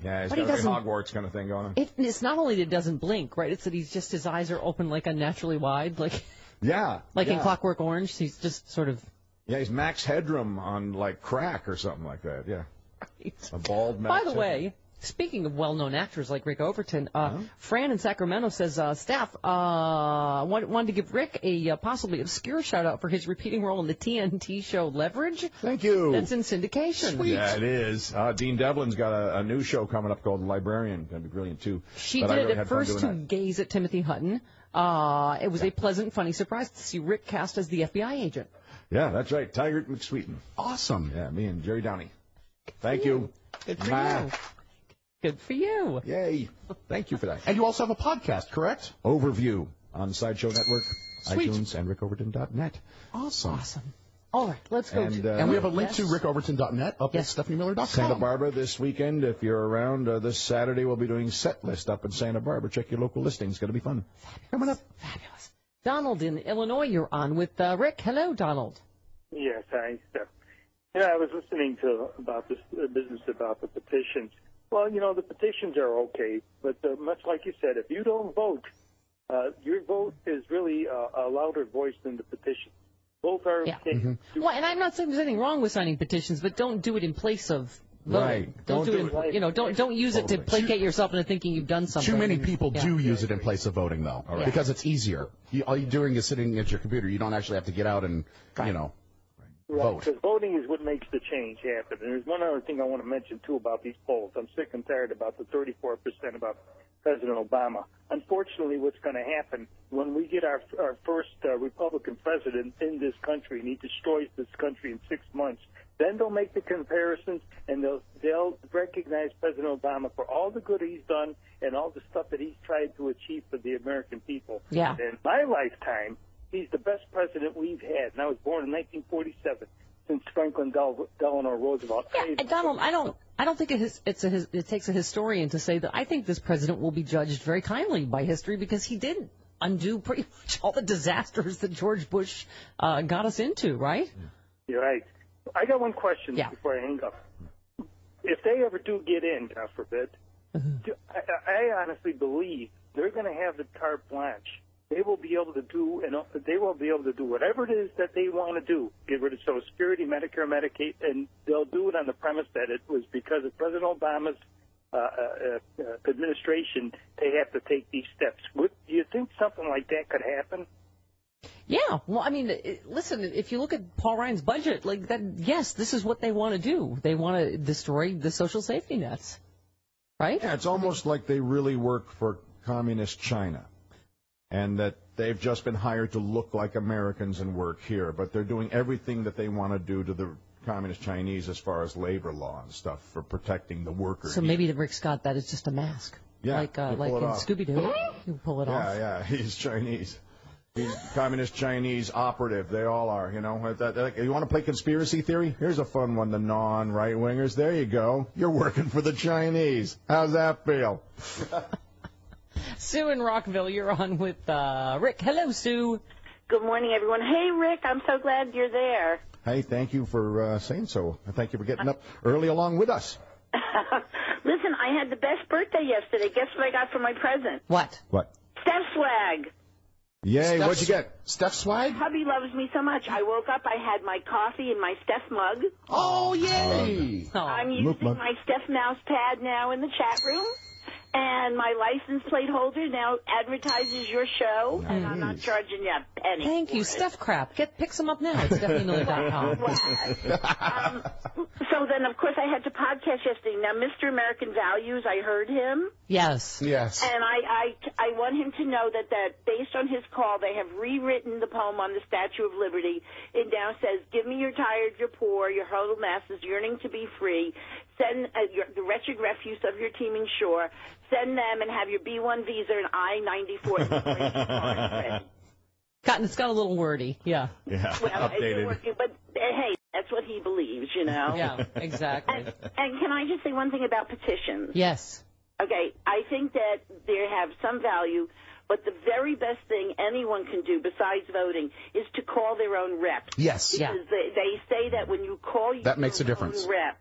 Yeah, he's got a Hogwarts kind of thing going on. It's not only that it doesn't blink, right? It's that his eyes are open like unnaturally wide, like. Yeah. Like in Clockwork Orange, he's just sort of. Yeah, he's Max Headroom on like crack or something like that. Yeah. Right. A bald Max. By the way, speaking of well-known actors like Rick Overton, Fran in Sacramento says staff wanted to give Rick a possibly obscure shout-out for his repeating role in the TNT show Leverage. Thank you. That's in syndication. Sweet. Yeah, it is. Dean Devlin's got a new show coming up called The Librarian. Going to be brilliant, too. She did at first to gaze at Timothy Hutton. It was a pleasant, funny surprise to see Rick cast as the FBI agent. Yeah, that's right. Tiger McSweeten. Awesome. Yeah, me and Jerry Downey. Thank you. Good for you. Good for you. Yay. Thank you for that. And you also have a podcast, correct? Overview on Sideshow Network, Sweet. iTunes, and RickOverton.net. Awesome. All right, let's go. And we have a link to rickoverton.net up at StephanieMiller.com. Santa Barbara this weekend. If you're around this Saturday, we'll be doing Set List up in Santa Barbara. Check your local listing. It's going to be fun. Coming up. Fabulous. Donald in Illinois, you're on with Rick. Hello, Donald. Yes, hi, Steph. Yeah, I was listening to about this business about the petitions. Well, the petitions are okay, but much like you said, if you don't vote, your vote is really a louder voice than the petition. Both are. Yeah. Well, and I'm not saying there's anything wrong with signing petitions, but don't do it in place of voting. Right. Don't do it. Don't use it to placate yourself into thinking you've done something. Too many people do use it in place of voting, though, because it's easier. All you're doing is sitting at your computer. You don't actually have to get out and vote. Right, because voting is what makes the change happen. And there's one other thing I want to mention, too, about these polls. I'm sick and tired about the 34% about President Obama. Unfortunately, what's going to happen when we get our first Republican president in this country, and he destroys this country in 6 months, then they'll make the comparisons, and they'll recognize President Obama for all the good he's done and all the stuff that he's tried to achieve for the American people. Yeah. In my lifetime, he's the best president we've had, and I was born in 1947, since Franklin Delano Roosevelt. Yeah, Donald, I don't think it takes a historian to say that I think this president will be judged very kindly by history because he did undo pretty much all the disasters that George Bush got us into, right? You're right. I got one question before I hang up. If they ever do get in, God forbid, I honestly believe they're going to have the carte blanche. They will be able to do, whatever it is that they want to do. Get rid of Social Security, Medicare, Medicaid, and they'll do it on the premise that it was because of President Obama's administration. They have to take these steps. Do you think something like that could happen? Yeah. Well, I mean, listen. If you look at Paul Ryan's budget, like that, yes, this is what they want to do. They want to destroy the social safety nets, right? Yeah, it's almost like they really work for communist China. And that they've just been hired to look like Americans and work here, but they're doing everything that they want to do to the communist Chinese as far as labor law and stuff for protecting the workers. So maybe to Rick Scott, that is just a mask. Yeah, like in Scooby-Doo. You pull it off. Yeah, he's Chinese. He's communist Chinese operative. They all are, You want to play conspiracy theory? Here's a fun one, the non-right-wingers. There you go. You're working for the Chinese. How's that feel? Sue in Rockville, you're on with Rick. Hello, Sue. Good morning, everyone. Hey, Rick, I'm so glad you're there. Hey, thank you for saying so. Thank you for getting up early along with us. Listen, I had the best birthday yesterday. Guess what I got for my present? What? Steph swag. Yay, what'd you get? Steph swag? Hubby loves me so much. I woke up, I had my coffee in my Steph mug. Oh, yay! I'm using my Steph mouse pad now in the chat room. And my license plate holder now advertises your show, and I'm not charging you a penny. Thank you, Steph Crap. Pick some up now at StephanieMiller.com. So then, of course, I had to podcast yesterday. Now, Mr. American Values, I heard him. Yes. And I want him to know that based on his call, they have rewritten the poem on the Statue of Liberty. It now says, give me your tired, your poor, your huddled masses yearning to be free. Send the wretched refuse of your teeming shore. Send them and have your B-1 visa and I-94. It's got a little wordy, yeah. Yeah, well, updated. But, hey, that's what he believes, you know. Yeah, exactly. And can I just say one thing about petitions? Yes. Okay, I think that they have some value, but the very best thing anyone can do besides voting is to call their own rep. Yes. Because they say that when you call your that makes a difference. own rep,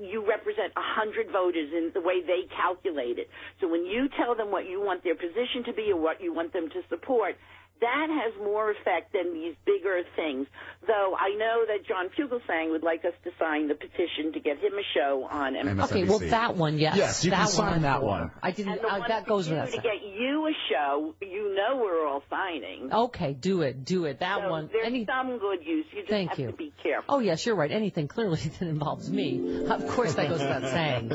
you represent 100 voters in the way they calculate it. So when you tell them what you want their position to be or what you want them to support, that has more effect than these bigger things. Though I know that John Fugelsang would like us to sign the petition to get him a show on MSNBC. Okay, well, that one, yes. Yes, you can sign that one. I didn't. And the one that goes without to saying. get you a show, you know we're all signing. Okay, do it. That so one. There's some good use. You just have to be careful. Oh, yes, you're right. Anything clearly that involves me. Of course, that goes without saying.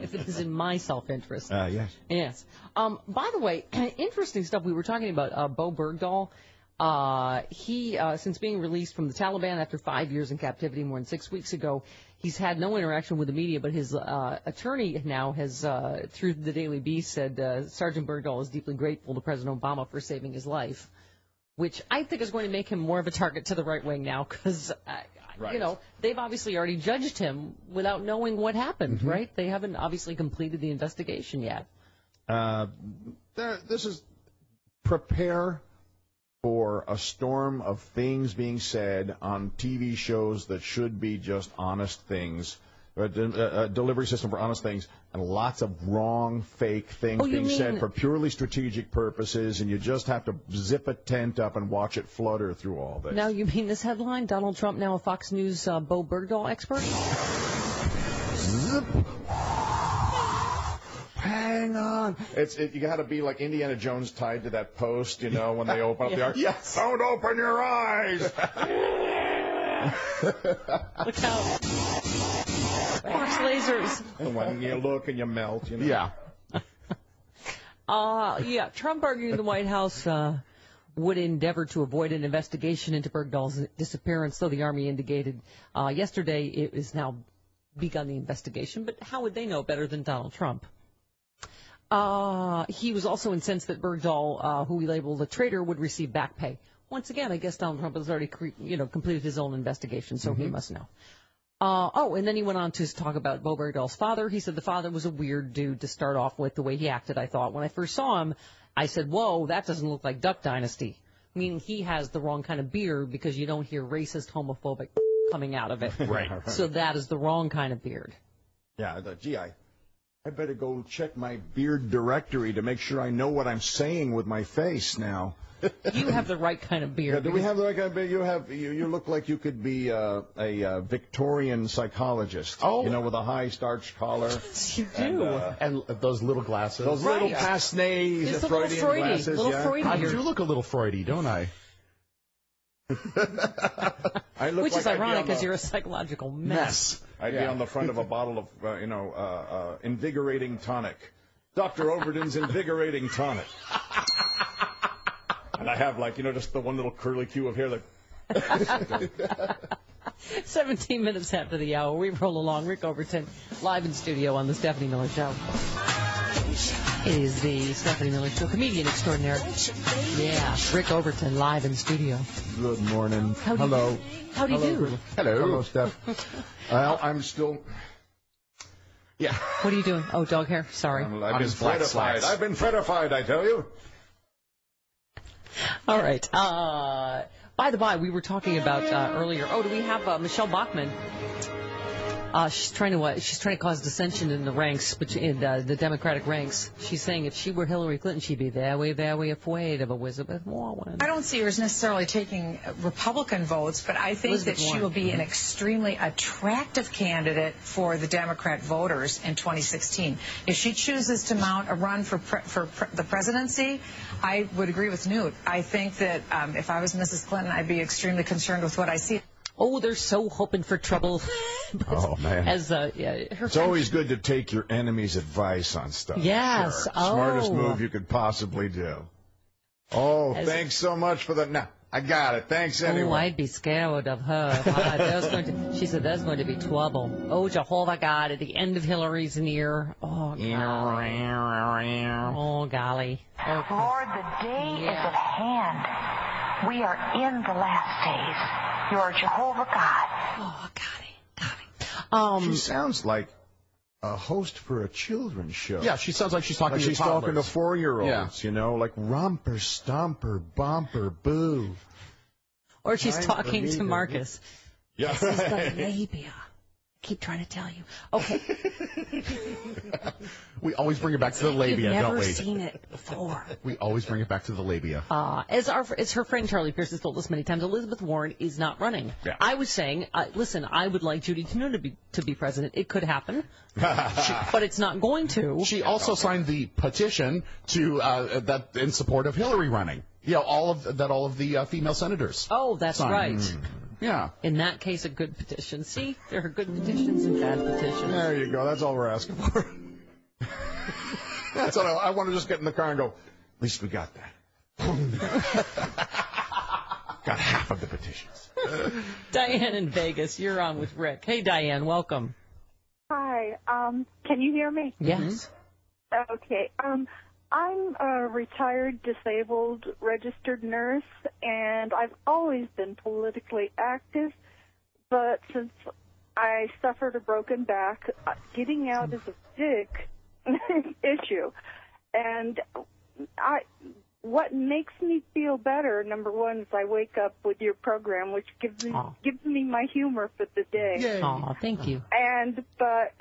If it is in my self-interest. Yes. Yes. By the way, interesting stuff. We were talking about Bo Bergdahl. He, since being released from the Taliban after 5 years in captivity more than 6 weeks ago, he's had no interaction with the media, but his attorney now has, through the Daily Beast, said Sergeant Bergdahl is deeply grateful to President Obama for saving his life, which I think is going to make him more of a target to the right wing now because, they've obviously already judged him without knowing what happened, right? They haven't obviously completed the investigation yet. This is prepare for a storm of things being said on TV shows that should be just honest things, a delivery system for honest things, and lots of wrong, fake things being said for purely strategic purposes, and you just have to zip a tent up and watch it flutter through all this. Now, you mean this headline, Donald Trump now a Fox News Bo Bergdahl expert? Zip. Hang on. You got to be like Indiana Jones tied to that post, when they open up the ark. Yes. Don't open your eyes. Look out. Fox lasers. And when you look and you melt, Yeah. Trump arguing the White House would endeavor to avoid an investigation into Bergdahl's disappearance, though the Army indicated yesterday it is now begun the investigation. But how would they know better than Donald Trump? He was also incensed that Bergdahl, who he labeled a traitor, would receive back pay. Once again, I guess Donald Trump has already, completed his own investigation, so he must know. And then he went on to talk about Bo Bergdahl's father. He said the father was a weird dude to start off with, the way he acted, I thought. When I first saw him, I said, whoa, that doesn't look like Duck Dynasty. Meaning he has the wrong kind of beard because you don't hear racist, homophobic coming out of it. Right. So that is the wrong kind of beard. Yeah, I better go check my beard directory to make sure I know what I'm saying with my face now. You have the right kind of beard. Yeah, do we have the right kind of beard? You look like you could be a Victorian psychologist. Oh. With a high starched collar. You do. And those little glasses. Those little pince-nez, Freudian glasses. Little Freudy. I do look a little Freudy, don't I? Which is ironic because you're a psychological mess. I'd be on the front of a bottle of, invigorating tonic. Dr. Overton's invigorating tonic. And I have, just the one little curly cue of hair that... 17 minutes after the hour, we roll along. Rick Overton, live in studio on the Stephanie Miller Show. It is the Stephanie Miller Show, comedian extraordinaire. Yeah, Rick Overton, live in studio. Good morning. Hello. How do you do? Hello, Steph. Well, I'm still... Yeah. What are you doing? Oh, dog hair? Sorry. I've been fredified. I tell you. All right. By the by, we were talking about earlier. Oh, do we have Michelle Bachmann? She's trying to cause dissension in the ranks, in the Democratic ranks. She's saying if she were Hillary Clinton, she'd be very, very afraid of Elizabeth Warren. I don't see her as necessarily taking Republican votes, but I think that she will be an extremely attractive candidate for the Democrat voters in 2016. If she chooses to mount a run for the presidency, I would agree with Newt. I think that if I was Mrs. Clinton, I'd be extremely concerned with what I see. Oh, they're so hoping for trouble. Oh, man. It's always good to take your enemy's advice on stuff. Yes. Sure. Smartest move you could possibly do. Oh, thanks so much for that. No, I got it. Thanks anyway. Oh, I'd be scared of her. She said there's going to be trouble. Oh, Jehovah God, at the end of Hillary's near. Oh, golly. Oh, golly. Okay. Lord, the day is at hand. We are in the last days. You're Jehovah God. Oh, got it. She sounds like a host for a children's show. Yeah, she sounds like she's talking to talking to 4-year-olds, yeah. Like romper, stomper, bumper, boo. Or she's talking to Marcus. Yeah. This is the labia. I keep trying to tell you. Okay. We always bring it back to the labia, don't we? You've never seen it before. We always bring it back to the labia. As her friend Charlie Pierce has told us many times, Elizabeth Warren is not running. Yeah. I was saying, listen, I would like Judy Tenuta to be president. It could happen, but it's not going to. She also signed the petition to that in support of Hillary running. All of the female senators. Oh, that's signed. right. Yeah. In that case, a good petition. See, there are good petitions and bad petitions. There you go. That's all we're asking for. That's what I want to just get in the car and go, at least we got that. Got half of the petitions. Diane in Vegas, you're on with Rick. Hey, Diane, welcome. Hi. Can you hear me? Yes. Okay. I'm a retired disabled registered nurse, and I've always been politically active, but since I suffered a broken back, getting out is a big issue. And what makes me feel better, number one, is I wake up with your program, which gives me my humor for the day. Oh, thank you. But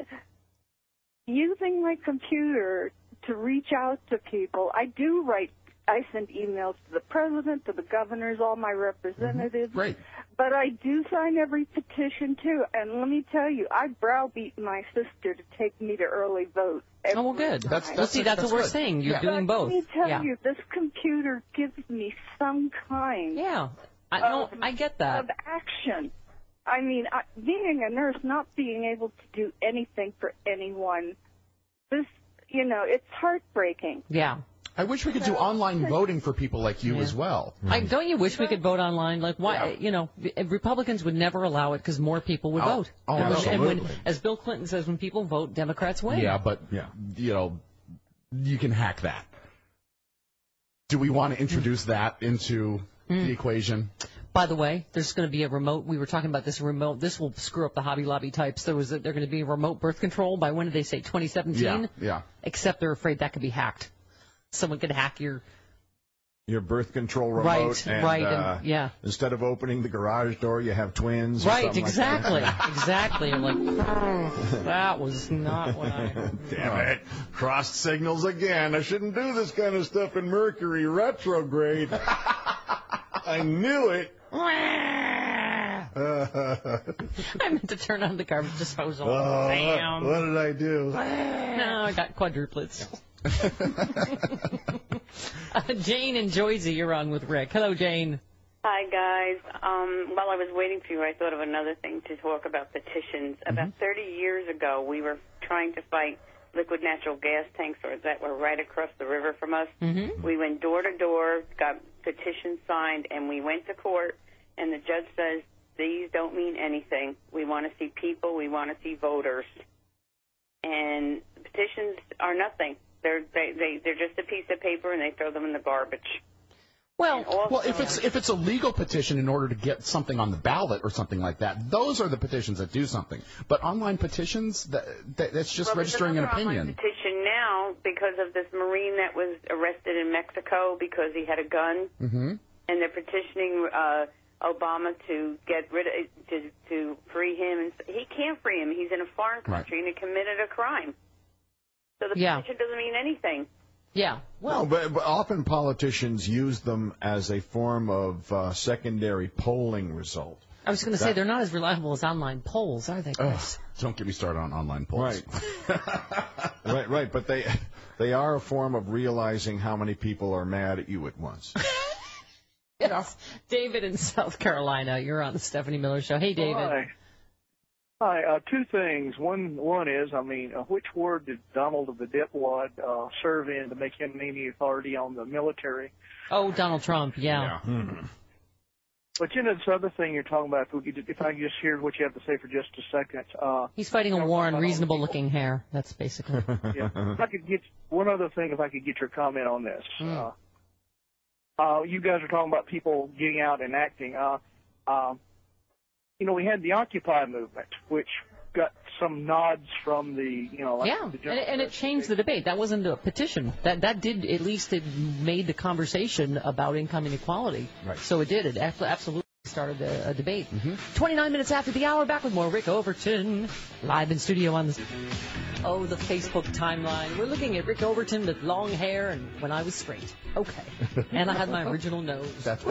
using my computer to reach out to people, I send emails to the president, to the governors, all my representatives. Great. But I do sign every petition, too. And let me tell you, I browbeat my sister to take me to early vote. Oh, well, good. That's what we're saying. You're doing both. Let me tell you, this computer gives me some kind I get that. of action. I mean, being a nurse, not being able to do anything for anyone, it's heartbreaking. Yeah. I wish we could do online voting for people like you as well. Don't you wish we could vote online? Like, why? Republicans would never allow it because more people would vote. Oh, absolutely. As Bill Clinton says, when people vote, Democrats win. Yeah, but you can hack that. Do we want to introduce that into the equation? By the way, there's going to be a remote. We were talking about this remote. This will screw up the Hobby Lobby types. They're going to be remote birth control by when did they say 2017? Yeah. Except they're afraid that could be hacked. Someone could hack your birth control remote. Right. Instead of opening the garage door, you have twins. Right. Exactly. Exactly. I'm like, that was not what I. Damn it! Crossed signals again. I shouldn't do this kind of stuff in Mercury retrograde. I knew it. I meant to turn on the garbage disposal. Damn. What did I do? No, I got quadruplets. Jane in Jersey, you're on with Rick. Hello, Jane. Hi, guys. While I was waiting for you, I thought of another thing to talk about petitions. About 30 years ago, we were trying to fight liquid natural gas tanks that were right across the river from us. We went door to door, got petitions signed, and we went to court, and the judge says, these don't mean anything. We want to see people. We want to see voters. And petitions are nothing. They're just a piece of paper, and they throw them in the garbage. Well, if it's a legal petition in order to get something on the ballot or something like that, those are the petitions that do something. But online petitions, that's just registering an opinion. Online petition, And now, because of this Marine that was arrested in Mexico because he had a gun, and they're petitioning Obama to get rid of, to free him, and he can't free him. He's in a foreign country and he committed a crime. So the petition doesn't mean anything. Yeah. Well, but often politicians use them as a form of secondary polling result. I was going to say they're not as reliable as online polls, are they, Chris? Don't get me started on online polls. Right. right. But they are a form of realizing how many people are mad at you at once. Yes. David in South Carolina, you're on the Stephanie Miller Show. Hey, David. Hi. Two things. One is, which ward did Donald the dipwad serve in to make him any authority on the military? Oh, Donald Trump, yeah. But this other thing you're talking about, if I could just hear what you have to say for just a second. He's fighting a war on reasonable-looking hair. That's basically. Yeah. If I could get one other thing, if I could get your comment on this. You guys are talking about people getting out and acting. We had the Occupy movement, which got some nods from the, and it changed the debate. That wasn't a petition. That did, at least it made the conversation about income inequality. Right. So it did. It absolutely started a debate. 29 minutes after the hour, back with more Rick Overton, live in studio on the Facebook timeline. We're looking at Rick Overton with long hair and when I was straight. Okay. And I had my original nose. That's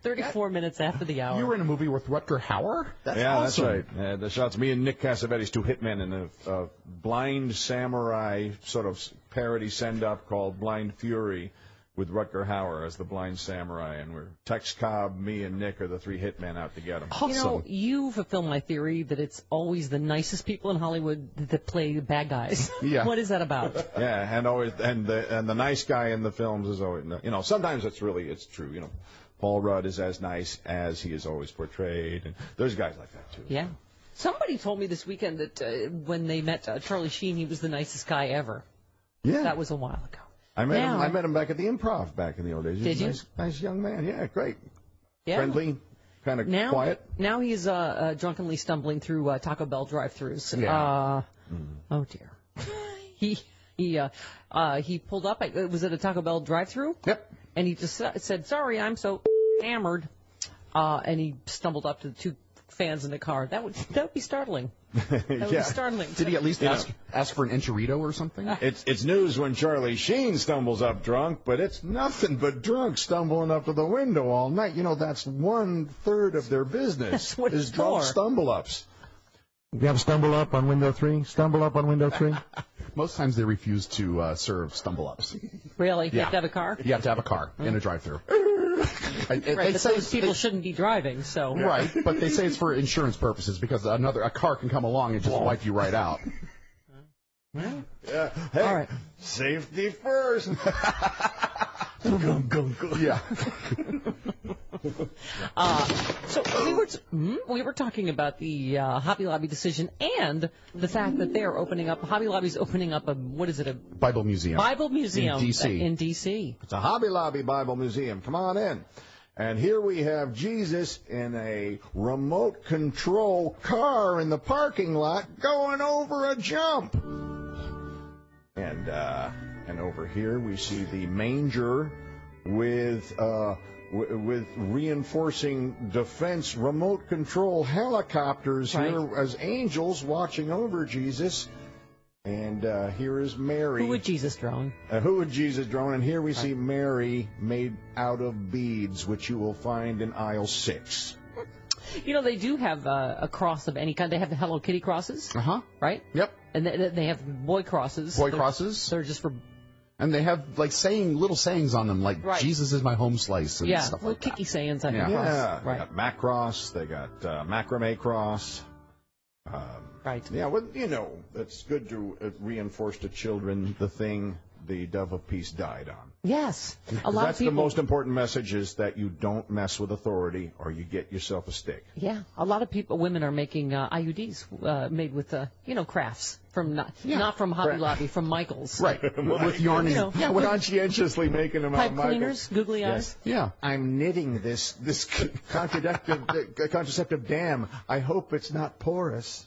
34 minutes after the hour. You were in a movie with Rutger Hauer? That's awesome. That's right. The shots, me and Nick Cassavetes, two hitmen in a Blind Samurai sort of parody send-up called Blind Fury with Rutger Hauer as the Blind Samurai. And we're Tex Cobb, me, and Nick are the three hitmen out to get him. Awesome. You fulfill my theory that it's always the nicest people in Hollywood that play bad guys. Yeah. What is that about? Yeah, and the nice guy in the films is always, sometimes it's true, Paul Rudd is as nice as he is always portrayed, and there's guys like that, too. Yeah. Somebody told me this weekend that when they met Charlie Sheen, he was the nicest guy ever. Yeah. That was a while ago. I met him back at the Improv back in the old days. Did you? Nice young man. Yeah, great. Yeah. Friendly, kind of quiet. Now he's drunkenly stumbling through Taco Bell drive-thrus. Yeah. Oh, dear. He pulled up. Was it a Taco Bell drive-thru? Yep. And he just said, "Sorry, I'm so hammered," and he stumbled up to the two fans in the car. That would be startling. That would be startling. Did he at least ask for an enchilada or something? It's news when Charlie Sheen stumbles up drunk, but it's nothing but drunk stumbling up to the window all night. That's 1/3 of their business. That's what is drunk stumble-ups. We have stumble up on window 3. Stumble up on window 3. Most times they refuse to serve stumble-ups. Really? You have to have a car? You have to have a car in a drive-thru. Right, but those people shouldn't be driving, so. Right, but they say it's for insurance purposes because a car can come along and just wipe you right out. Yeah. Hey, all right. Safety first. Yeah. So we were talking about the Hobby Lobby decision and the fact that they're opening up. Hobby Lobby's opening up a Bible museum. Bible museum in D.C. It's a Hobby Lobby Bible museum. Come on in. And here we have Jesus in a remote control car in the parking lot going over a jump. And over here we see the manger with reinforcing defense remote control helicopters here as angels watching over Jesus. And here is Mary. Who would Jesus drone? Who would Jesus drone? And here we see Mary made out of beads, which you will find in aisle 6. They do have a cross of any kind. They have the Hello Kitty crosses. Right? Yep. And they have boy crosses. Crosses. They're just for. And they have little sayings on them, like Jesus is my home slice and stuff like that. Kicky sayings on the cross. Yeah. They got Mac cross. They got macrame cross. Right. Yeah, well, it's good to reinforce to children the thing the dove of peace died on. Yes. That's the most important message, is that you don't mess with authority or you get yourself a stick. Yeah. A lot of women are making IUDs made with, crafts from not from Hobby Lobby, from Michael's. Right. With yarn and, we're conscientiously making them pipe out of cleaners, googly eyes. Yeah. I'm knitting this contraceptive dam. I hope it's not porous.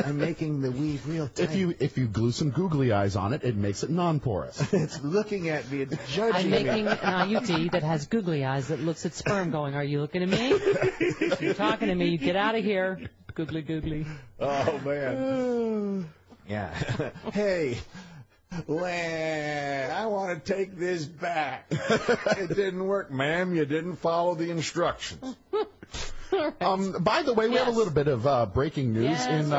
I'm making the weave real tight. If you glue some googly eyes on it, it makes it non-porous. It's looking at me. It's judging I'm me. making an IUD that has googly eyes that looks at sperm going, are you looking at me? You're talking to me. Get out of here. Googly, googly. Oh, man. Yeah. Hey, Lan, I want to take this back. It didn't work, ma'am. You didn't follow the instructions. By the way, we have a little bit of breaking news in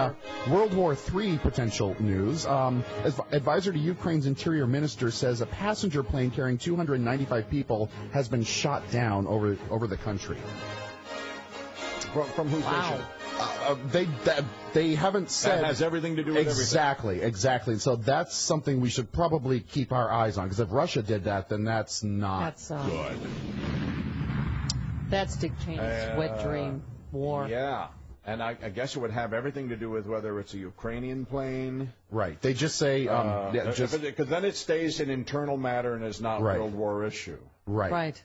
World War III potential news. Advisor to Ukraine's interior minister says a passenger plane carrying 295 people has been shot down over the country. From whose mission? They haven't said. That has everything to do with everything. Exactly. So that's something we should probably keep our eyes on, because if Russia did that, then that's not good. That's Dick Cheney's wet dream war. Yeah. And I guess it would have everything to do with whether it's a Ukrainian plane. Right. They just say... because then it stays an internal matter and is not a World War issue. Right. Right.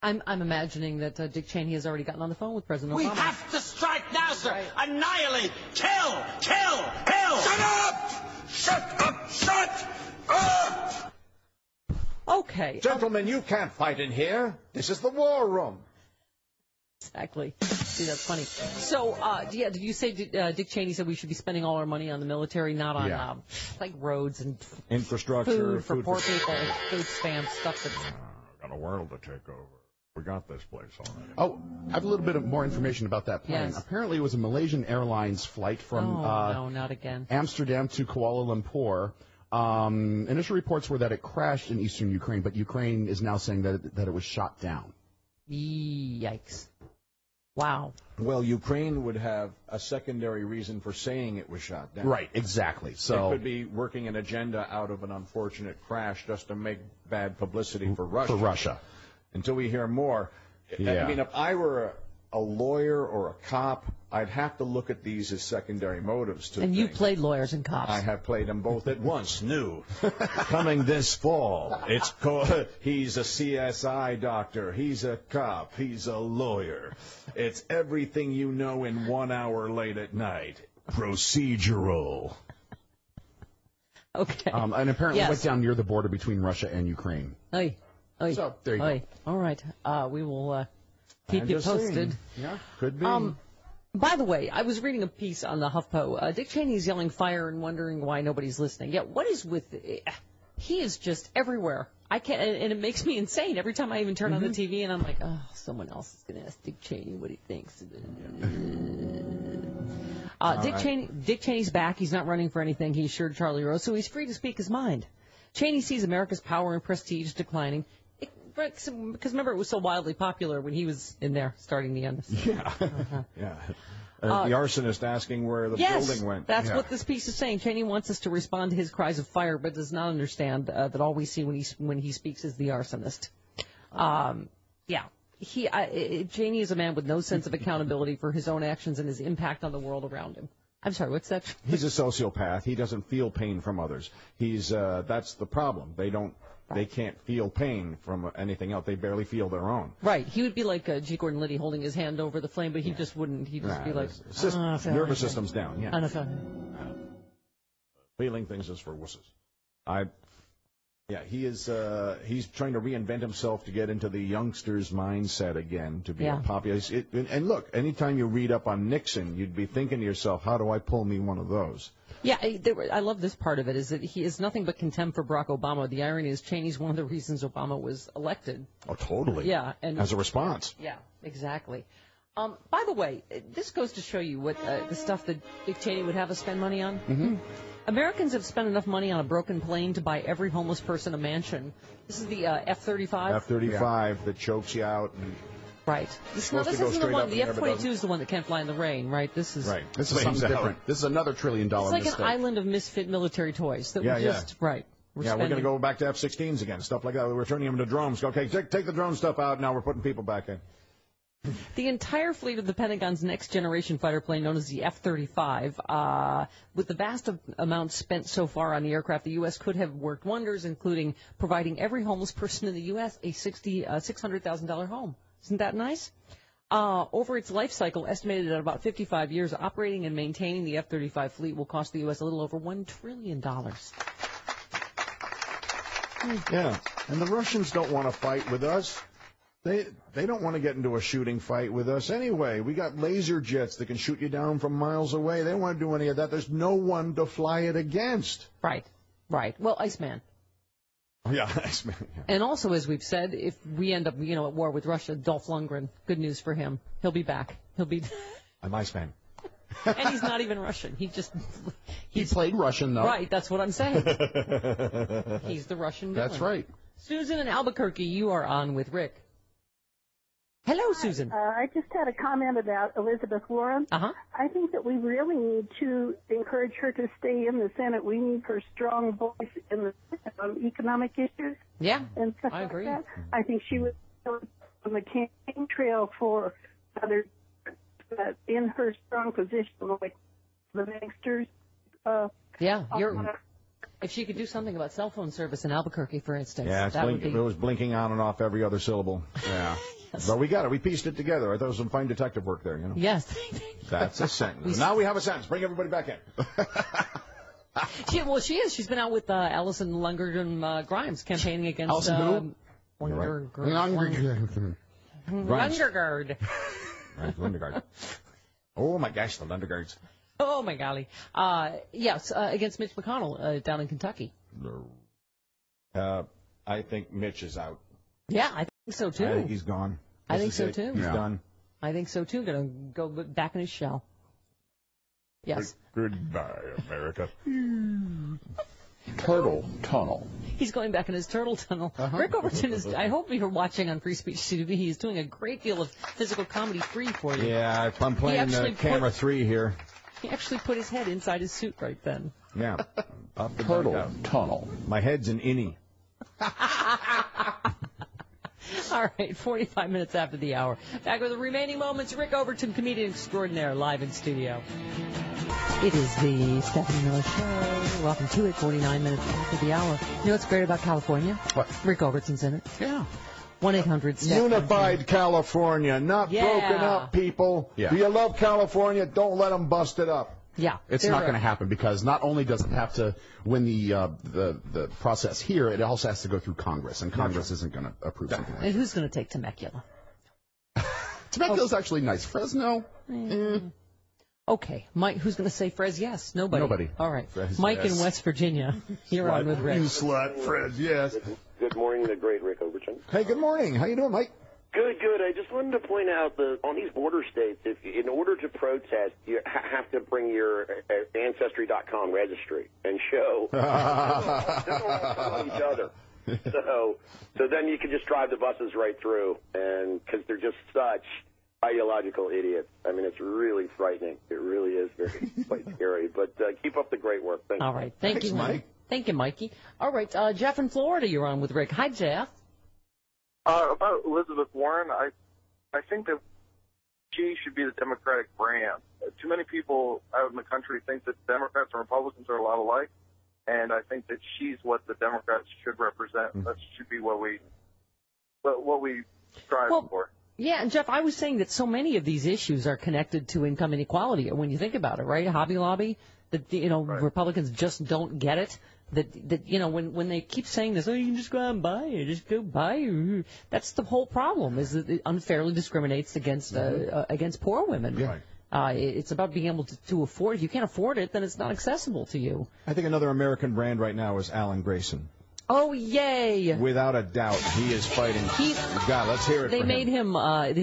I'm imagining that Dick Cheney has already gotten on the phone with President Obama. We have to strike now, sir. Right. Annihilate. Kill. Kill. Kill. Shut up! Shut up! Shut up! Okay. Gentlemen, you can't fight in here. This is the war room. Exactly. See, that's funny. So, did you say Dick Cheney said we should be spending all our money on the military, not on like roads and infrastructure, food for poor people, food stamps, stuff that's got a world to take over. We got this place already. Oh, I have a little bit of more information about that plane. Yes. Apparently, it was a Malaysian Airlines flight from no, not again. Amsterdam to Kuala Lumpur. Initial reports were that it crashed in eastern Ukraine, but Ukraine is now saying that it was shot down. Yikes. Wow. Well, Ukraine would have a secondary reason for saying it was shot down. Right, exactly. So it could be working an agenda out of an unfortunate crash just to make bad publicity for Russia. Until we hear more. Yeah. I mean, if I were a lawyer or a cop, I'd have to look at these as secondary motives to And things. you played lawyers and cops. I have played them both at once. New. Coming this fall. He's a CSI doctor. He's a cop. He's a lawyer. It's everything you know in 1 hour late at night. Procedural. Okay. And apparently went down near the border between Russia and Ukraine. Oy. Oy. So, there you go. All right. We will keep you posted. Yeah, could be. By the way, I was reading a piece on the HuffPo. Dick Cheney's yelling fire and wondering why nobody's listening. Yeah, what is with... he is just everywhere. I can't, and it makes me insane every time I even turn on the TV, and I'm like, oh, someone else is going to ask Dick Cheney what he thinks. Dick Cheney's back. He's not running for anything. He assured Charlie Rose, so he's free to speak his mind. Cheney sees America's power and prestige declining. Because remember, it was so wildly popular when he was in there starting the end. Yeah. Yeah. The arsonist asking where the building went. That's what this piece is saying. Cheney wants us to respond to his cries of fire, but does not understand that all we see when he speaks is the arsonist. Cheney is a man with no sense of accountability for his own actions and his impact on the world around him. I'm sorry, what's that? He's a sociopath. He doesn't feel pain from others. That's the problem. They can't feel pain from anything else. They barely feel their own. Right. He would be like G. Gordon Liddy holding his hand over the flame, but he just wouldn't. He'd just be like, nervous system's down. Yeah. Feeling things is for wusses. He is. He's trying to reinvent himself to get into the youngsters' mindset again, to be a popular. And look, anytime you read up on Nixon, you'd be thinking to yourself, how do I pull me one of those? Yeah, I love this part of it, is that he is nothing but contempt for Barack Obama. The irony is Cheney's one of the reasons Obama was elected. Oh, totally. Yeah. And as a response. Yeah, exactly. By the way, this goes to show you what the stuff that Dick Cheney would have us spend money on. Mm-hmm. Americans have spent enough money on a broken plane to buy every homeless person a mansion. This is the F-35. F-35 that chokes you out. Right. This isn't the one. The F-22 is the one that can't fly in the rain, right? This is This is something different. This is another $1 trillion mistake. It's like an island of misfit military toys that we're going to go back to F-16s again, stuff like that. We're turning them into drones. Okay, take the drone stuff out. Now we're putting people back in. The entire fleet of the Pentagon's next-generation fighter plane, known as the F-35, with the vast amounts spent so far on the aircraft, the U.S. could have worked wonders, including providing every homeless person in the U.S. a $600,000 home. Isn't that nice? over its life cycle, estimated at about 55 years, operating and maintaining the F-35 fleet will cost the U.S. a little over $1 trillion. Yeah, and the Russians don't want to fight with us. They don't want to get into a shooting fight with us anyway. We got laser jets that can shoot you down from miles away. They don't want to do any of that. There's no one to fly it against. Right. Well, Iceman. Yeah, Iceman. Yeah. And also, as we've said, if we end up, at war with Russia, Dolph Lundgren, good news for him. He'll be back. I'm Iceman. And he's not even Russian. He played Russian, though. Right, that's what I'm saying. He's the Russian villain. That's right. Susan in Albuquerque, you are on with Rick. Hello, Susan. I just had a comment about Elizabeth Warren. Uh-huh. I think that we really need to encourage her to stay in the Senate. We need her strong voice in the economic issues. Yeah, and stuff I agree. Like that. I think she was on the campaign trail for others in her strong position, like the youngsters. If she could do something about cell phone service in Albuquerque, for instance. Yeah, it was blinking on and off every other syllable. Yeah. Yes. But we got it. We pieced it together. I thought it was some fine detective work there, Yes. That's a sentence. Now we have a sentence. Bring everybody back in. She is. She's been out with Allison Lundgren Grimes campaigning against... Allison who? Lundgren. Lundergaard. Oh, my gosh, the Lundergaards. Oh, my golly. Yes, against Mitch McConnell down in Kentucky. I think Mitch is out. Yeah, I think so, too. I think he's gone. I think so, too. He's done. I think so, too. Going to go back in his shell. Yes. Goodbye, America. Turtle tunnel. He's going back in his turtle tunnel. Rick Overton is, I hope you're watching on Free Speech TV. He's doing a great deal of physical comedy free for you. Yeah, I'm playing camera 3 here. He actually put his head inside his suit right then. Yeah. Turtle tunnel. My head's an innie. All right, 45 minutes after the hour. Back with the remaining moments. Rick Overton, comedian extraordinaire, live in studio. It is the Stephanie Miller Show. Welcome to it, 49 minutes after the hour. You know what's great about California? What? Rick Overton's in it. Yeah. 1-800 Unified California, not broken up, people. Yeah. Do you love California? Don't let them bust it up. Yeah, it's not going to happen because not only does it have to win the process here, it also has to go through Congress, and Congress isn't going to approve something like that. And who's going to take Temecula? Temecula's actually nice. Fresno? Okay, Mike. Who's going to say Frez yes? Nobody. All right, Frez Mike yes. in West Virginia. You're on with Rick. You slut, Frez yes. Good morning, the great Rick Overton. Hey, good morning. How you doing, Mike? Good. I just wanted to point out on these border states, if in order to protest, you have to bring your Ancestry.com registry and show each other. So then you can just drive the buses right through, and because they're just such ideological idiots. I mean, it's really frightening. It really is quite scary. But keep up the great work. Thank you. All right. Thank you, Mike. Thank you, Mikey. All right, Jeff in Florida, you're on with Rick. Hi, Jeff. About Elizabeth Warren, I think that she should be the Democratic brand. Too many people out in the country think that Democrats and Republicans are a lot alike, and I think that she's what the Democrats should represent. That should be what we strive for. Yeah, and Jeff, I was saying that so many of these issues are connected to income inequality when you think about it, right? Hobby Lobby, that right. Republicans just don't get it. That when they keep saying this, you can just go out and buy it, just go buy it. That's the whole problem, is that it unfairly discriminates against poor women. Yeah. It's about being able to afford it. If you can't afford it, then it's not accessible to you. I think another American brand right now is Alan Grayson. Oh, yay! Without a doubt, he is fighting. God, let's hear it. They made him.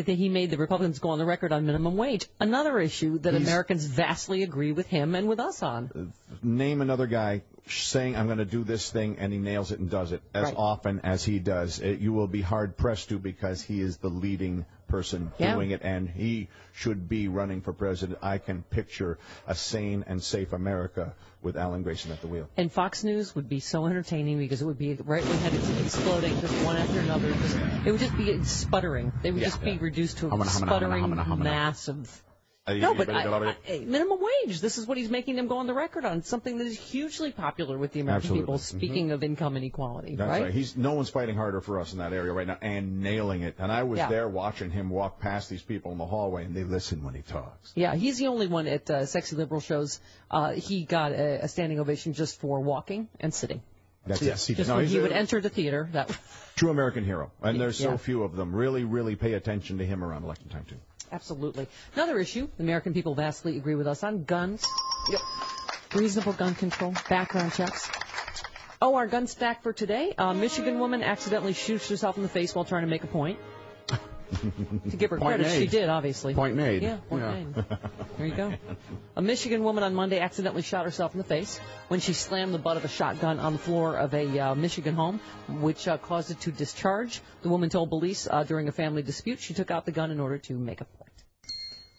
He made the Republicans go on the record on minimum wage. Another issue that Americans vastly agree with him and with us on. Name another guy saying, I'm going to do this thing, and he nails it and does it as often as he does. You will be hard-pressed to, because he is the leading person doing it, and he should be running for president. I can picture a sane and safe America with Alan Grayson at the wheel. And Fox News would be so entertaining because it would be right when it's exploding, just one after another. It would just be sputtering. They would just be reduced to a sputtering mass of No, but minimum wage. This is what he's making them go on the record on. Something that is hugely popular with the American people. Speaking of income inequality, that's right. No one's fighting harder for us in that area right now, and nailing it. And I was there watching him walk past these people in the hallway, and they listen when he talks. Yeah, he's the only one at Sexy Liberal shows. He got a standing ovation just for walking and sitting. That's yes, just when he would enter the theater. True American hero, and there's so few of them. Really, really pay attention to him around election time too. Absolutely. Another issue, the American people vastly agree with us on guns. Yep. Reasonable gun control, background checks. Oh, our gun stack for today. Michigan woman accidentally shoots herself in the face while trying to make a point. To give her credit, she did, obviously. Point made. Yeah, point made. There you go. A Michigan woman on Monday accidentally shot herself in the face when she slammed the butt of a shotgun on the floor of a Michigan home, which caused it to discharge. The woman told police during a family dispute she took out the gun in order to make a point.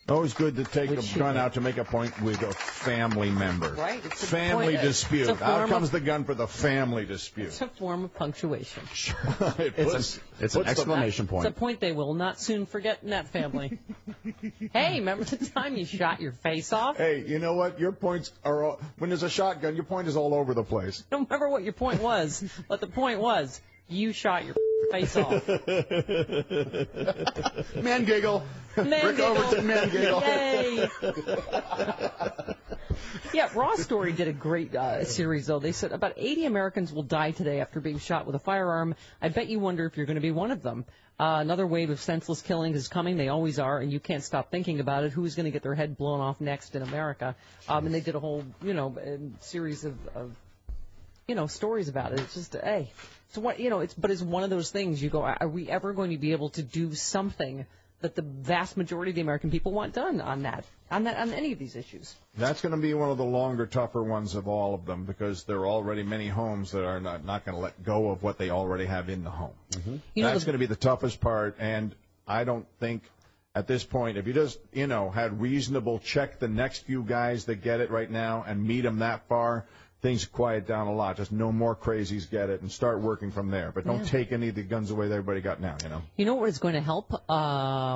Always good to take a gun out to make a point with a family member. Right. It's a family dispute. Out comes the gun for the family dispute. It's a form of punctuation. Sure. It's an exclamation point. It's a point they will not soon forget in that family. Hey, remember the time you shot your face off? Hey, you know what? Your points are all, when there's a shotgun, your point is all over the place. I don't remember what your point was, but the point was you shot your face off. Man giggle. Man Rick Overton, man giggle. Yay. Yeah, Raw Story did a great series, though. They said about 80 Americans will die today after being shot with a firearm. I bet you wonder if you're going to be one of them. Another wave of senseless killings is coming. They always are, and you can't stop thinking about it. Who's going to get their head blown off next in America? And they did a whole, series of stories about it. It's just, hey, so what, but it's one of those things. You go, are we ever going to be able to do something that the vast majority of the American people want done on any of these issues? That's going to be one of the longer, tougher ones of all of them, because there are already many homes that are not going to let go of what they already have in the home. Mm-hmm. That's going to be the toughest part, and I don't think at this point, if you just, had reasonable check the next few guys that get it right now and meet them that far, things quiet down a lot. Just no more crazies get it and start working from there. But don't take any of the guns away that everybody got now, You know what is going to help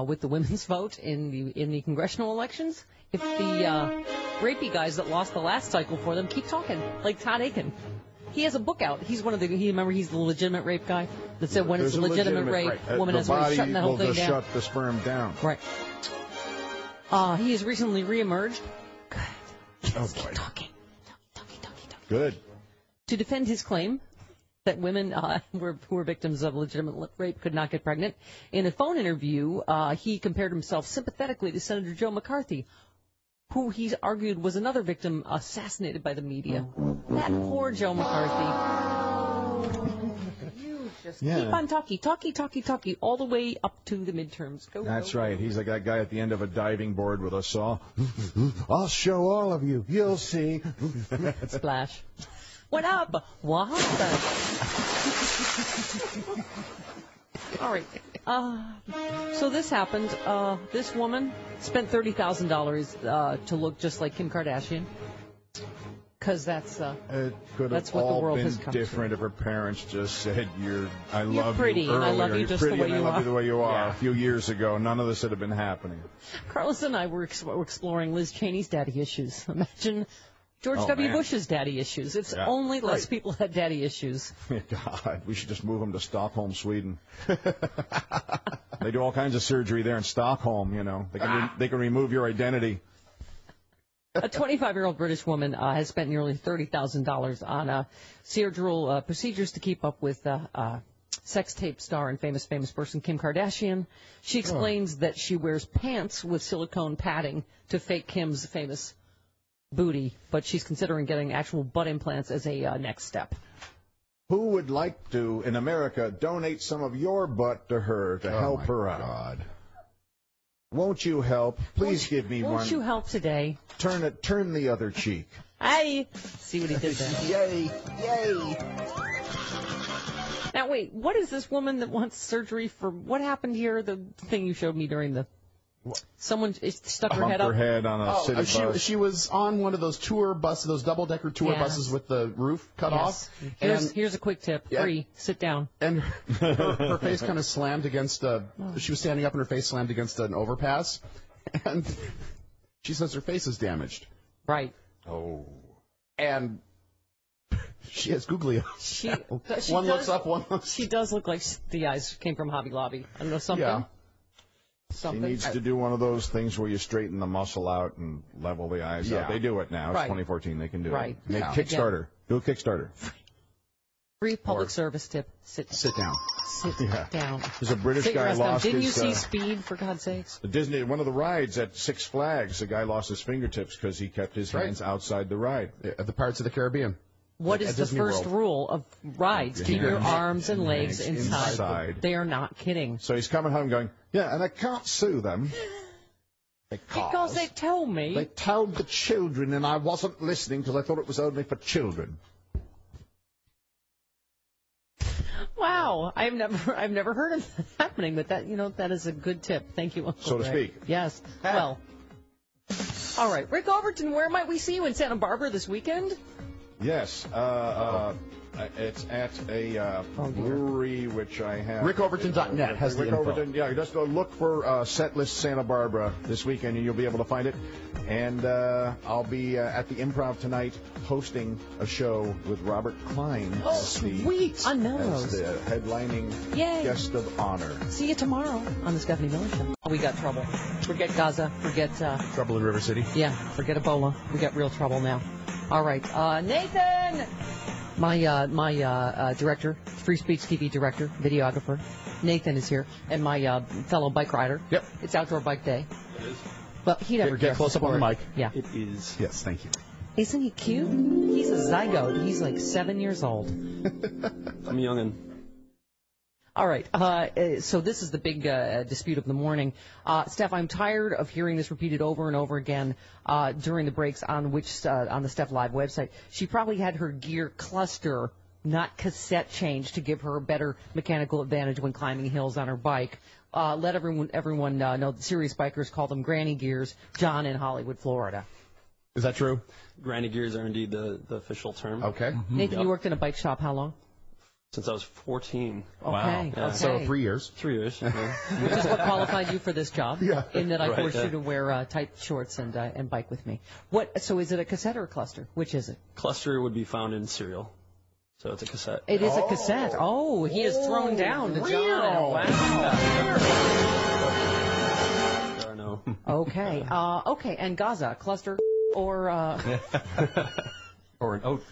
with the women's vote in the congressional elections? If the rapey guys that lost the last cycle for them keep talking, like Todd Aiken. He has a book out. He's one of he's the legitimate rape guy that said when it's a legitimate rape, woman has already shutting the whole thing down. Shut the sperm down. Right. He has recently reemerged. Good. Oh, boy. Keep talking. Good. To defend his claim that women who were victims of legitimate rape could not get pregnant, in a phone interview, he compared himself sympathetically to Senator Joe McCarthy, who he argued was another victim assassinated by the media. That poor Joe McCarthy. You just keep on talkie, all the way up to the midterms. That's right. He's like that guy at the end of a diving board with a saw. I'll show all of you. You'll see. Splash. What up? What happened? All right. So this happened. This woman spent $30,000 to look just like Kim Kardashian. Because that's it could that's have what all the world been has come different to. if her parents just said, I love pretty, you earlier. And I love you just pretty the way and you I love are. you the way you are. A few years ago, none of this would have been happening. Carlos and I were exploring Liz Cheney's daddy issues. Imagine George W. Bush's daddy issues. It's only less people had daddy issues. God, we should just move them to Stockholm, Sweden. They do all kinds of surgery there in Stockholm, They can remove your identity. A 25-year-old British woman has spent nearly $30,000 on surgical procedures to keep up with sex tape star and famous person Kim Kardashian. She explains that she wears pants with silicone padding to fake Kim's famous booty, but she's considering getting actual butt implants as a next step. Who would like to, in America, donate some of your butt to her to help her out? God. Won't you help? Please give me one. Won't you help today? Turn the other cheek. Hey! See what he did there. Yay! Now wait, what is this woman that wants surgery for? What happened here? The thing you showed me during the. Someone stuck her head up. Her head on a city bus. She was on one of those tour buses, those double-decker tour buses with the roof cut off. Here's a quick tip. Free. Sit down. And her face kind of slammed against she was standing up and her face slammed against an overpass. And She says her face is damaged. Right. Oh. And she has googly eyes. One looks up, one looks. She does look like the eyes came from Hobby Lobby. I don't know, something. Yeah. Something. She needs to do one of those things where you straighten the muscle out and level the eyes out. They do it now. It's 2014. They can do it. Make Kickstarter. Do a Kickstarter. Free public service tip. Sit down. Sit down. There's a British guy lost Didn't his... you see Speed, for God's sakes? One of the rides at Six Flags, the guy lost his fingertips because he kept his hands outside the ride. At the Pirates of the Caribbean. What is the first rule of rides? Keep your arms and legs inside. They are not kidding. So he's coming home going, yeah, and I can't sue them. Because they told me. They told the children, and I wasn't listening because I thought it was only for children. Wow, I've never heard of that happening, but that is a good tip. Thank you, Uncle So to Greg. speak. Yes. Well. All right, Rick Overton, where might we see you in Santa Barbara this weekend? Yes, it's at a brewery which I have. RickOverton.net has the info. Overton, yeah, just look for Setlist Santa Barbara this weekend, and you'll be able to find it. And I'll be at the Improv tonight hosting a show with Robert Klein. Oh, sweet! On Melrose. As the headlining guest of honor. See you tomorrow on the Stephanie Miller Show. We got trouble. Forget Gaza. Forget... trouble in River City. Yeah, forget Ebola. We got real trouble now. All right, Nathan, my director, Free Speech TV director, videographer, Nathan is here, and my fellow bike rider. Yep. It's Outdoor Bike Day. It is. But he never get close up on the mic. Yeah. It is. Yes, thank you. Isn't he cute? He's a zygote. He's like 7 years old. I'm youngin'. All right, so this is the big dispute of the morning. Steph, I'm tired of hearing this repeated over and over again during the breaks on the Steph Live website. She probably had her gear cluster, not cassette, changed to give her a better mechanical advantage when climbing hills on her bike. Let everyone know that serious bikers call them granny gears. John in Hollywood, Florida. Is that true? Granny gears are indeed the official term. Okay. Nathan, you worked in a bike shop how long? Since I was 14. Okay. Yeah. So 3 years. 3 years. Yeah. Which is what qualified you for this job. Yeah. In that I forced you to wear tight shorts and bike with me. So is it a cassette or a cluster? Which is it? Cluster would be found in cereal. So it's a cassette. It is a cassette. Oh, he is thrown down to John. Wow. There are no. Okay. Okay. And Gaza, cluster or or an oat.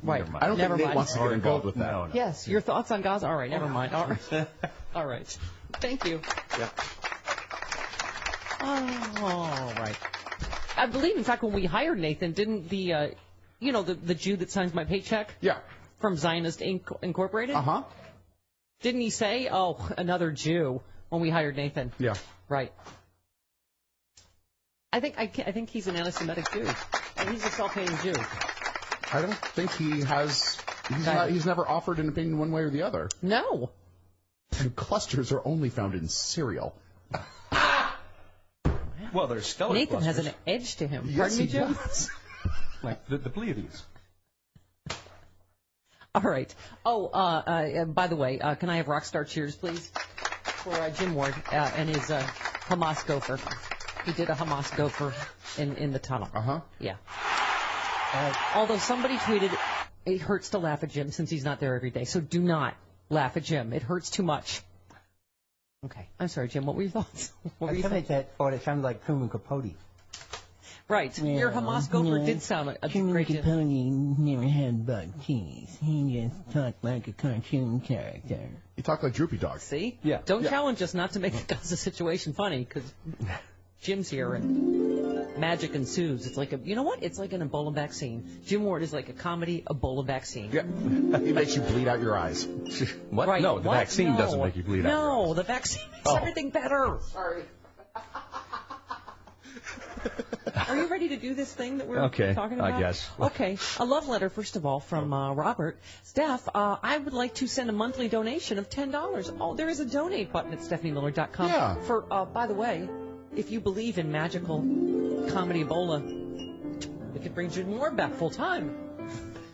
Right. I don't think Nate wants to get involved with that. No. Yes. Your thoughts on Gaza? All right. Never mind. All right. All right. Thank you. Yeah. All right. I believe, in fact, when we hired Nathan, didn't the Jew that signs my paycheck? Yeah. From Zionist Incorporated? Uh-huh. Didn't he say, oh, another Jew, when we hired Nathan? Yeah. Right. I think he's an anti-Semitic Jew. And he's a self-hating Jew. I don't think he has. He's never offered an opinion one way or the other. No. And clusters are only found in cereal. Well, there's stellar Nathan clusters. has an edge to him. Yes, Pardon me, he Jim? does. Like the Pleiades. All right. Oh, by the way, can I have Rockstar cheers, please, for Jim Ward and his Hamas gopher. He did a Hamas gopher in the tunnel. Uh-huh. Yeah. Although somebody tweeted, it hurts to laugh at Jim since he's not there every day. So do not laugh at Jim. It hurts too much. Okay. I'm sorry, Jim. What were your thoughts? I thought it sounded like Truman Capote. Right. Yeah, your Hamas gopher did sound a great Jim. Truman Capote never had buck teeth. He just talked like a cartoon character. He talked like Droopy Dog. See? Yeah. Don't challenge us not to make the Gaza situation funny, because Jim's here and magic ensues. It's like you know what? It's like an Ebola vaccine. Jim Ward is like a comedy Ebola vaccine. Yeah. He makes you bleed out your eyes. What? Right. No, the vaccine doesn't make you bleed out. No, the vaccine makes everything better. Sorry. Are you ready to do this thing that we're talking about? I guess. Okay. A love letter, first of all, from Robert. Steph, I would like to send a monthly donation of $10. Oh, there is a donate button at StephanieMiller.com. Yeah. For, by the way, if you believe in magical comedy Ebola, we could bring Jim Ward back full time.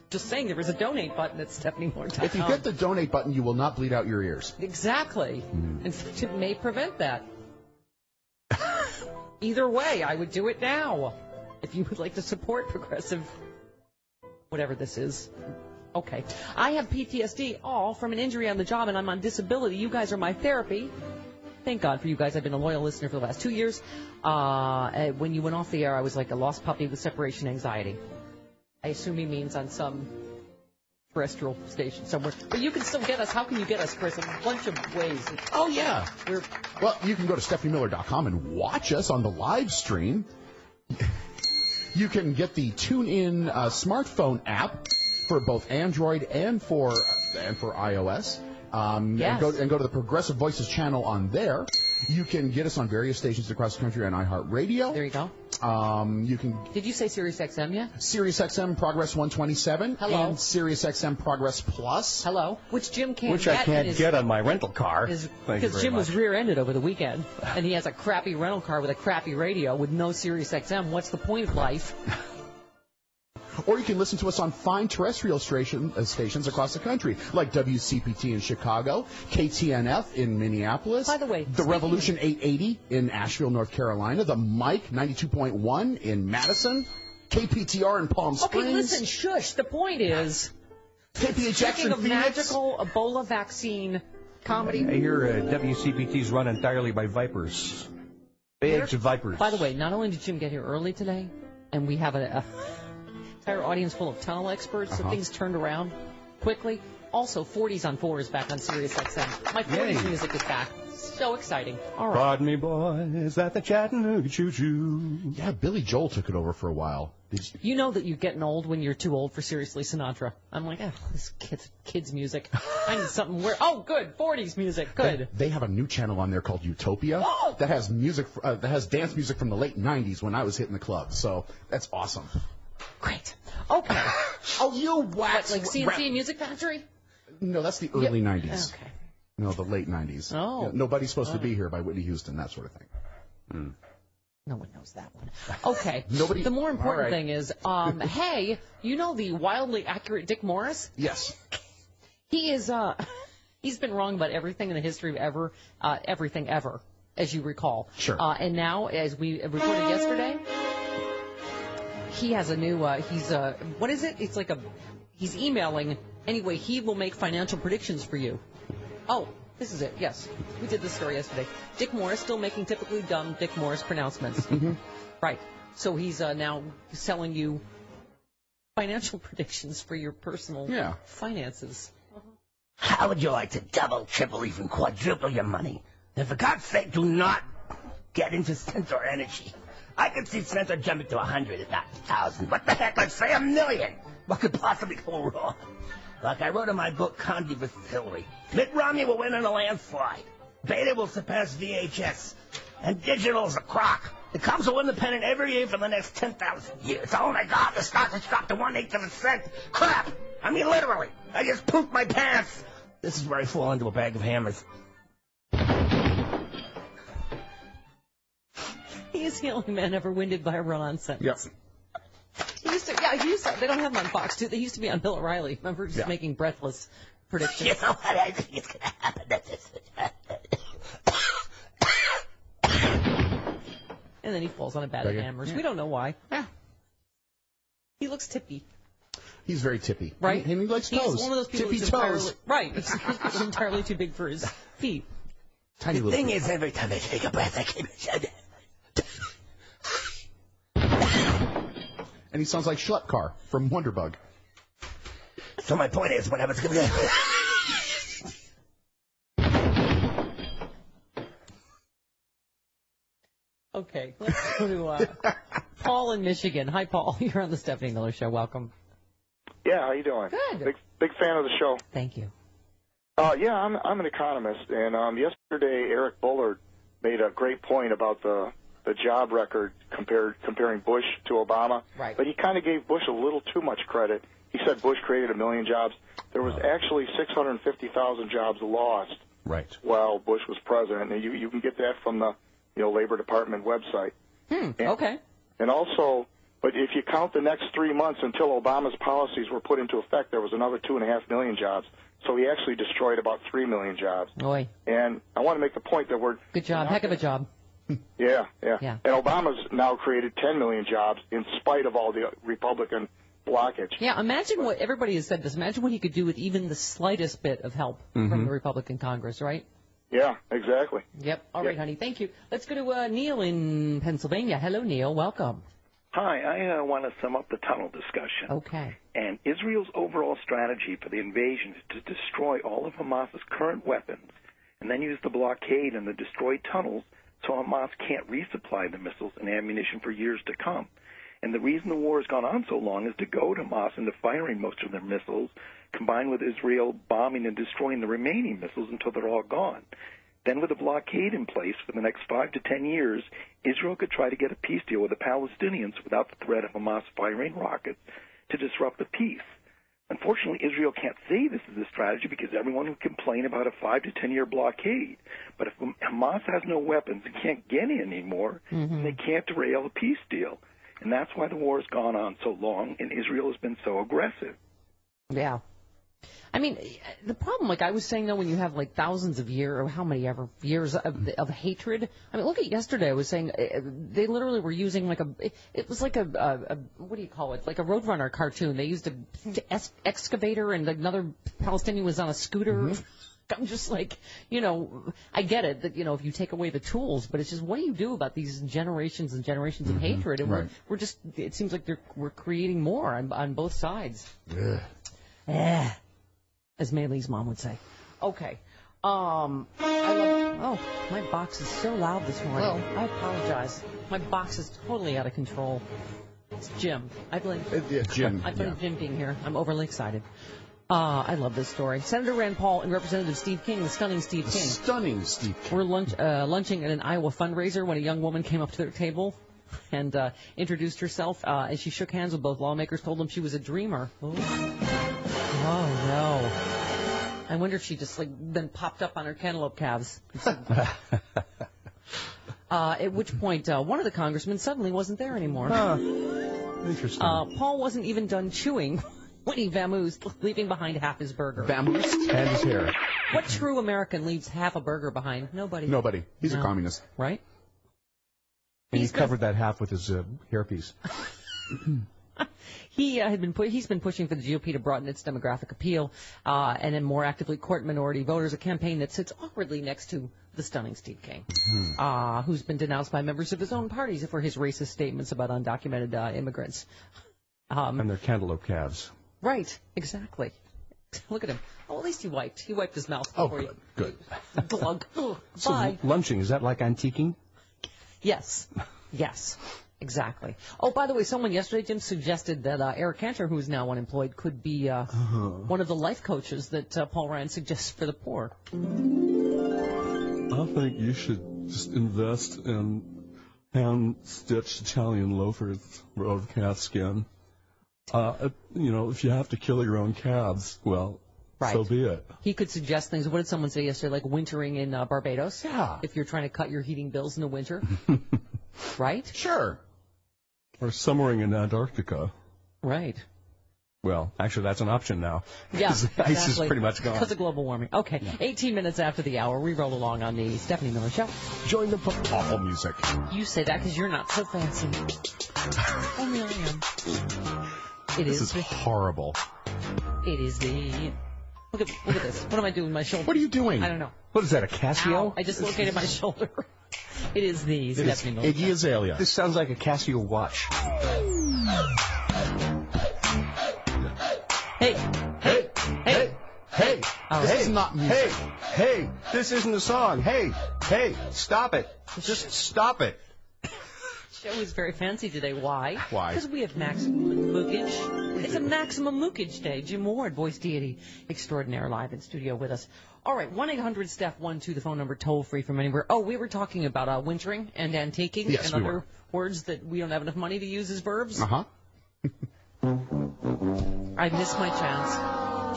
Just saying, there is a donate button at StephanieMiller.com. If you hit the donate button, you will not bleed out your ears. Exactly. In fact, it may prevent that. Either way, I would do it now. If you would like to support progressive, whatever this is. Okay. I have PTSD, all from an injury on the job, and I'm on disability. You guys are my therapy. Thank God for you guys. I've been a loyal listener for the last 2 years. When you went off the air, I was like a lost puppy with separation anxiety. I assume he means on some terrestrial station somewhere. But you can still get us. How can you get us, Chris? A bunch of ways. Oh, yeah. Well, you can go to StephanieMiller.com and watch us on the live stream. You can get the TuneIn smartphone app for both Android and for iOS. Yes. and go to the Progressive Voices channel on there. You can get us on various stations across the country on iHeartRadio. There you go. You can. Did you say SiriusXM yet? SiriusXM Progress 127. Hello. And SiriusXM Progress Plus. Hello. Which Jim can't Which get. I can't get on my rental car. Because Jim was rear-ended over the weekend, and he has a crappy rental car with a crappy radio with no SiriusXM. What's the point of life? Or you can listen to us on fine terrestrial stations across the country, like WCPT in Chicago, KTNF in Minneapolis. By the way, the Revolution 880 in Asheville, North Carolina, the Mike 92.1 in Madison, KPTR in Palm Springs. Okay, listen, shush. The point is, speaking of magical Ebola vaccine comedy. I hear WCPT's run entirely by vipers. Eggs of vipers. By the way, not only did Jim get here early today, and we have a entire audience full of tunnel experts, so things turned around quickly. Also, 40s on 4 is back on SiriusXM. My 40s music is back. So exciting. All right. Pardon me, boys, at the Chattanooga Choo-Choo. Yeah, Billy Joel took it over for a while. You know that you're getting old when you're too old for Seriously Sinatra. I'm like, this kids music. I need something where. Oh, good, 40s music. Good. They have a new channel on there called Utopia that has music that has dance music from the late 90s when I was hitting the club. So that's awesome. Great. Okay. Oh, you wax. Like CNC Music Factory? No, that's the early 90s. Okay. No, the late 90s. Oh. Yeah, Nobody's Supposed to Be Here by Whitney Houston, that sort of thing. No one knows that one. Okay. Nobody. The more important thing is, hey, you know the wildly accurate Dick Morris? Yes. He is, he's been wrong about everything in the history of everything ever, as you recall. Sure. And now, as we reported yesterday, he has a new, what is it? It's like he's emailing. Anyway, he will make financial predictions for you. Oh, this is it. Yes. We did this story yesterday. Dick Morris still making typically dumb Dick Morris pronouncements. Right. So he's now selling you financial predictions for your personal finances. How would you like to double, triple, even quadruple your money? And for God's sake, do not get into Centaur energy. I could see Centaur jumping to 100, if not 1,000. What the heck? Let's say 1,000,000. What could possibly go wrong? Like I wrote in my book, Condi vs. Hillary. Mitt Romney will win in a landslide. Beta will surpass VHS. And digital's a crock. The Cubs will win the pennant every year for the next 10,000 years. Oh, my God, the stock has dropped to 1/8 of a cent. Crap! I mean, literally. I just pooped my pants. This is where I fall into a bag of hammers. He is the only man ever winded by a run-on sentence. Yep. He used to, they don't have him on Fox, too. They used to be on Bill O'Reilly. Remember, just making breathless predictions. You know what I think is going to happen? And then he falls on a bag of hammers. We don't know why. Yeah. He looks tippy. He's very tippy. Right? And he likes toes. He's one of those people tippy who's toes. He's entirely too big for his feet. Tiny the little thing feet. is, every time I take a breath, I keep it. And he sounds like Schleppcar from Wonderbug. So my point is, when I was going to... Okay, let's go to Paul in Michigan. Hi, Paul. You're on the Stephanie Miller Show. Welcome. Yeah, how you doing? Good. Big fan of the show. Thank you. Yeah, I'm an economist, and yesterday Eric Bullard made a great point about the job record comparing Bush to Obama. Right. But he kind of gave Bush a little too much credit. He said Bush created 1 million jobs. There was actually 650,000 jobs lost while Bush was president, and you can get that from the Labor Department website. Okay. And also, but if you count the next 3 months until Obama's policies were put into effect, there was another 2.5 million jobs. So he actually destroyed about 3 million jobs. Boy. And I want to make the point that Good job. Heck of a job. Yeah. And Obama's now created 10 million jobs in spite of all the Republican blockage. Yeah, imagine what everybody has said this. Imagine what he could do with even the slightest bit of help from the Republican Congress, right? Yeah, exactly. Yep. All right, honey. Thank you. Let's go to Neil in Pennsylvania. Hello, Neil. Welcome. Hi. I want to sum up the tunnel discussion. Okay. And Israel's overall strategy for the invasion is to destroy all of Hamas's current weapons and then use the blockade and the destroyed tunnels so Hamas can't resupply the missiles and ammunition for years to come. And the reason the war has gone on so long is to goad Hamas into firing most of their missiles, combined with Israel bombing and destroying the remaining missiles until they're all gone. Then with a blockade in place for the next 5 to 10 years, Israel could try to get a peace deal with the Palestinians without the threat of Hamas firing rockets to disrupt the peace. Unfortunately, Israel can't say this is a strategy because everyone would complain about a 5 to 10 year blockade. But if Hamas has no weapons and can't get in anymore, then they can't derail a peace deal. And that's why the war has gone on so long and Israel has been so aggressive. Yeah. I mean, the problem, like I was saying, though, when you have like thousands of years, or how many ever years of hatred. I mean, look at yesterday. I was saying they literally were using like it was like a what do you call it? Like a Roadrunner cartoon. They used an excavator, and another Palestinian was on a scooter. I'm just like, I get it that, if you take away the tools, but it's just, what do you do about these generations and generations of hatred? And we're just, it seems like we're creating more on both sides. As Maylee's mom would say. Okay. My box is so loud this morning. Well, I apologize. My box is totally out of control. It's Jim. I blame Jim. I blame Jim being here. I'm overly excited. I love this story. Senator Rand Paul and Representative Steve King, the stunning Steve King. Stunning Steve King. Were lunching at an Iowa fundraiser when a young woman came up to their table and introduced herself. As she shook hands with both lawmakers, told them she was a dreamer. Oh, no. I wonder if she just, then popped up on her cantaloupe calves. At which point, one of the congressmen suddenly wasn't there anymore. Interesting. Paul wasn't even done chewing when he vamoosed, leaving behind half his burger. Vamoosed? And his hair. What true American leaves half a burger behind? Nobody. He's a communist. Right? And he covered that half with his hairpiece. He's been pushing for the GOP to broaden its demographic appeal and then more actively court minority voters, a campaign that sits awkwardly next to the stunning Steve King, who's been denounced by members of his own party for his racist statements about undocumented immigrants. And their cantaloupe calves. Right, exactly. Look at him. Oh, at least he wiped. He wiped his mouth before he... Good. Glug. Bye. So lunching, is that like antiquing? Yes. Exactly. Oh, by the way, someone yesterday, Jim, suggested that Eric Cantor, who is now unemployed, could be one of the life coaches that Paul Ryan suggests for the poor. I think you should just invest in hand-stitched Italian loafers out of calf skin. If you have to kill your own calves, well, so be it. He could suggest things. What did someone say yesterday? Like wintering in Barbados? Yeah. If you're trying to cut your heating bills in the winter. Right? Sure. Or summering in Antarctica. Right. Well, actually, that's an option now. Yeah, the ice is pretty much gone. Because of global warming. Okay, 18 minutes after the hour, we roll along on the Stephanie Miller Show. Join the awful music. You say that because you're not so fancy. Only I am. This is horrible. It is the... Look at this. What am I doing with my shoulder? What are you doing? I don't know. What is that, a Casio? Ow, I just located my shoulder. It is the Stephanie Miller Show. Iggy Azalea. This sounds like a Casio watch. Hey. This is not music. Hey, this isn't a song. Hey, stop it. Just stop it. Show is very fancy today. Why? Why? Because we have maximum mookage. It's a maximum mookage day. Jim Ward, voice deity extraordinaire, live in studio with us. All right, 1-800-STEPH-12, the phone number, toll free from anywhere. Oh, we were talking about wintering and antiquing and other words that we don't have enough money to use as verbs. I missed my chance.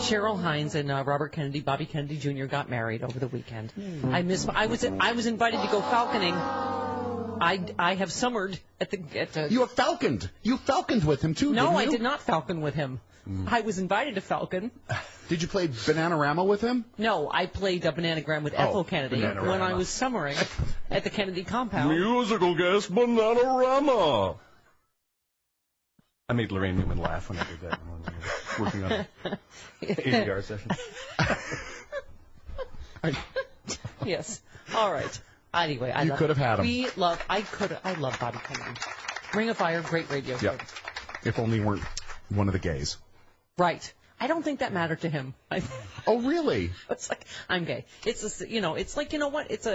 Cheryl Hines and Robert Kennedy, Bobby Kennedy Jr. got married over the weekend. I was invited to go falconing. I have summered at the. You have falconed. You falconed with him too. No, didn't you? I did not falcon with him. I was invited to Falcon. Did you play Bananarama with him? No, I played a Bananagram with Ethel Kennedy when I was summering at the Kennedy compound. Musical guest Bananarama. I made Lorraine Newman laugh when I did that. Working on an ADR session. Yes. All right. Anyway, you could have had him. I love Bobby Kennedy. Ring of Fire, great radio show. Yep. If only weren't one of the gays. Right. I don't think that mattered to him. Oh, really? It's like, I'm gay. It's it's like, you know what? It's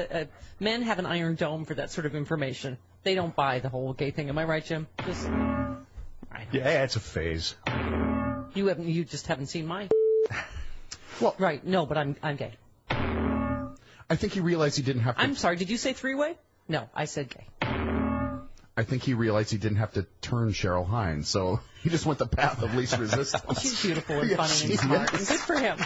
men have an iron dome for that sort of information. They don't buy the whole gay thing. Am I right, Jim? Yeah, it's a phase. You just haven't seen mine. Well, right. No, but I'm gay. I think he realized he didn't have to... I'm sorry, did you say three-way? No, I said gay. I think he realized he didn't have to turn Cheryl Hines, so he just went the path of least resistance. She's beautiful and funny and smart, and good for him.